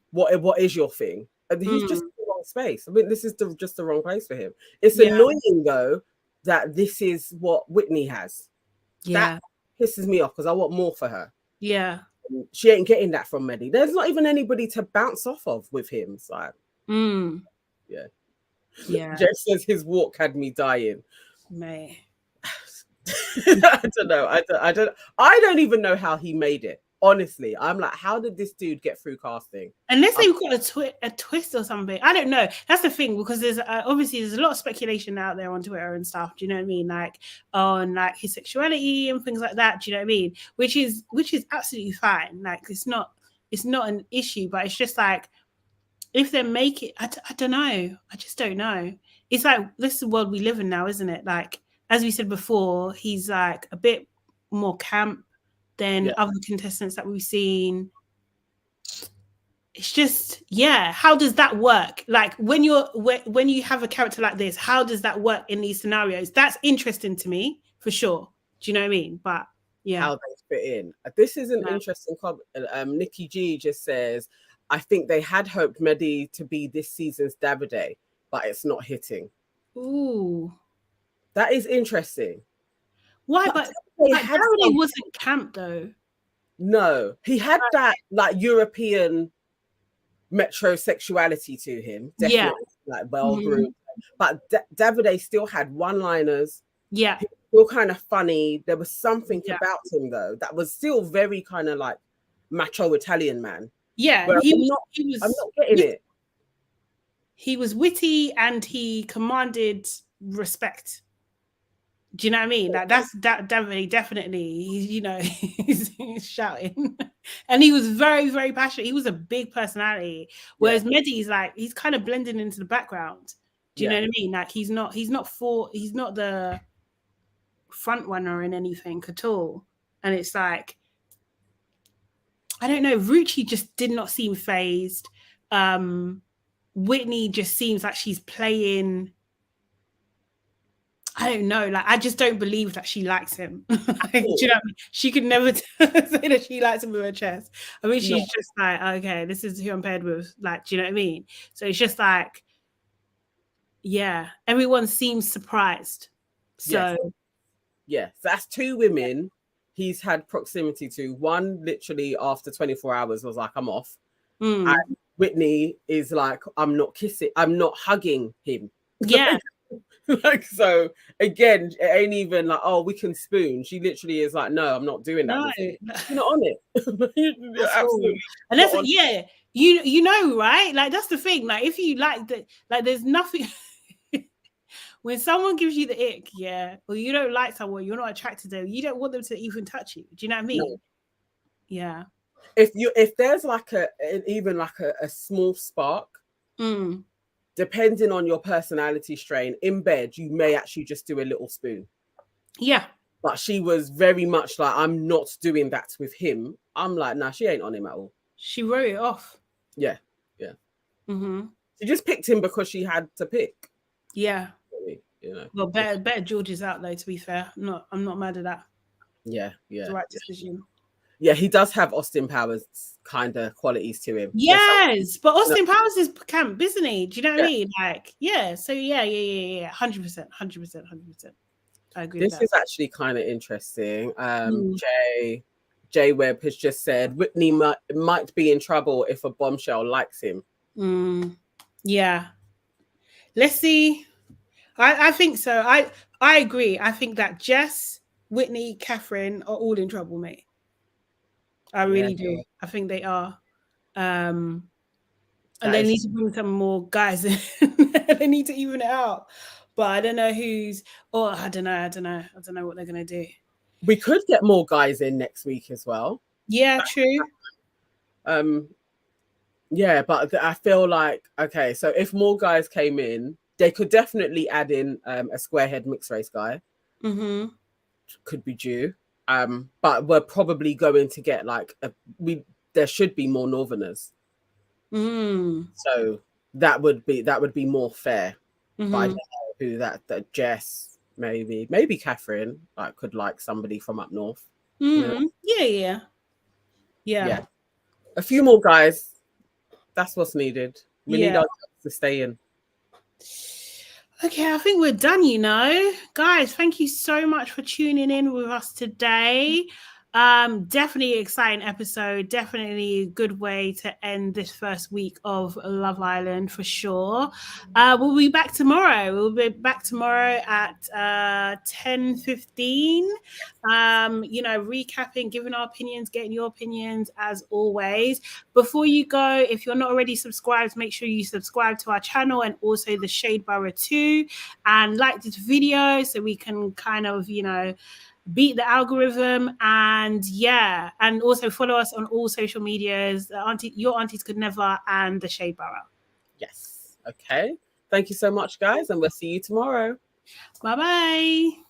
What is your thing? And he's just in the wrong space. I mean, this is just the wrong place for him. It's annoying though that this is what Whitney has. That pisses me off because I want more for her. She ain't getting that from Medi. There's not even anybody to bounce off of with him. It's like, Jeff says his walk had me dying. Mate. I don't know. I don't even know how he made it. Honestly, I'm like, how did this dude get through casting? Unless they've got a twist or something. I don't know. That's the thing, because there's obviously a lot of speculation out there on Twitter and stuff. Do you know what I mean? Like on like his sexuality and things like that. Do you know what I mean? Which is absolutely fine. Like it's not an issue, but it's just like if they make it, I don't know. I just don't know. It's like this is the world we live in now, isn't it? Like as we said before, he's like a bit more camp than other contestants that we've seen. it's just, yeah, how does that work? Like when you have a character like this, how does that work in these scenarios? That's interesting to me for sure. Do you know what I mean? But yeah, how they fit in. This is an interesting comment. Nikki G just says, I think they had hoped Mehdi to be this season's Davide, but it's not hitting. Ooh, that is interesting. Why? But Davide wasn't camp though. No, he had that like European metrosexuality to him, definitely, like well groomed. But Davide still had one-liners. Yeah, he was still kind of funny. There was something about him though that was still very kind of like macho Italian man. Yeah, I'm not getting it. He was witty and he commanded respect. Do you know what I mean? Like that's definitely. He's shouting, and he was very, very passionate. He was a big personality, whereas Mehdi's like he's kind of blending into the background. Do you know what I mean? Like he's not the front runner in anything at all. And it's like, I don't know. Ruchi just did not seem phased. Whitney just seems like she's playing. I don't know. Like, I just don't believe that she likes him. Like, do you know what I mean? She could never say that she likes him with her chest. I mean, she's just like, okay, this is who I'm paired with. Like, do you know what I mean? So it's just like, yeah, everyone seems surprised. So, so that's two women he's had proximity to. One literally after 24 hours was like, I'm off. And Whitney is like, I'm not hugging him. Yeah. Like, so again, it ain't even like, oh, we can spoon. She literally is like, no, I'm not doing that. No. You're not on it. You're absolutely. And that's you know, right? Like that's the thing. Like if you like that, like there's nothing. When someone gives you the ick, or you don't like someone, you're not attracted to them, you don't want them to even touch you. Do you know what I mean? No. Yeah. If there's like even a small spark. Depending on your personality strain, in bed, you may actually just do a little spoon. Yeah. But she was very much like, I'm not doing that with him. I'm like, nah, she ain't on him at all. She wrote it off. Yeah. She just picked him because she had to pick. Yeah. You know. Well, better George is out though, to be fair. I'm not mad at that. Yeah. It's the right decision. Yeah, he does have Austin Powers kind of qualities to him. Yes, but Austin Powers is camp, isn't he? Do you know what I mean? Like, so 100%. I agree. This is actually kind of interesting. Jay Webb has just said Whitney might be in trouble if a bombshell likes him. Yeah. Let's see. I think so. I agree. I think that Jess, Whitney, Catherine are all in trouble, mate. I really do. I think they are. And they need to bring some more guys in. They need to even it out. But I don't know I don't know what they're gonna do. We could get more guys in next week as well. Yeah, true. Yeah, but I feel like, okay, so if more guys came in, they could definitely add in a squarehead mixed race guy. Could be due. But we're probably going to get like there should be more Northerners. So that would be more fair. But I don't know who that Jess, maybe Catherine could like somebody from up north. Yeah. A few more guys. That's what's needed. We need our guys to stay in. Okay, I think we're done, Guys, thank you so much for tuning in with us today. Definitely exciting episode. Definitely a good way to end this first week of Love Island for sure. We'll be back tomorrow. We'll be back tomorrow at 10:15. Recapping, giving our opinions, getting your opinions as always. Before you go, if you're not already subscribed, make sure you subscribe to our channel and also the Shade Borough 2, and like this video so we can kind of, beat the algorithm, and also follow us on all social medias, Your Aunties Could Never and the Shade Borough. Yes. Okay. Thank you so much, guys, and we'll see you tomorrow. Bye-bye.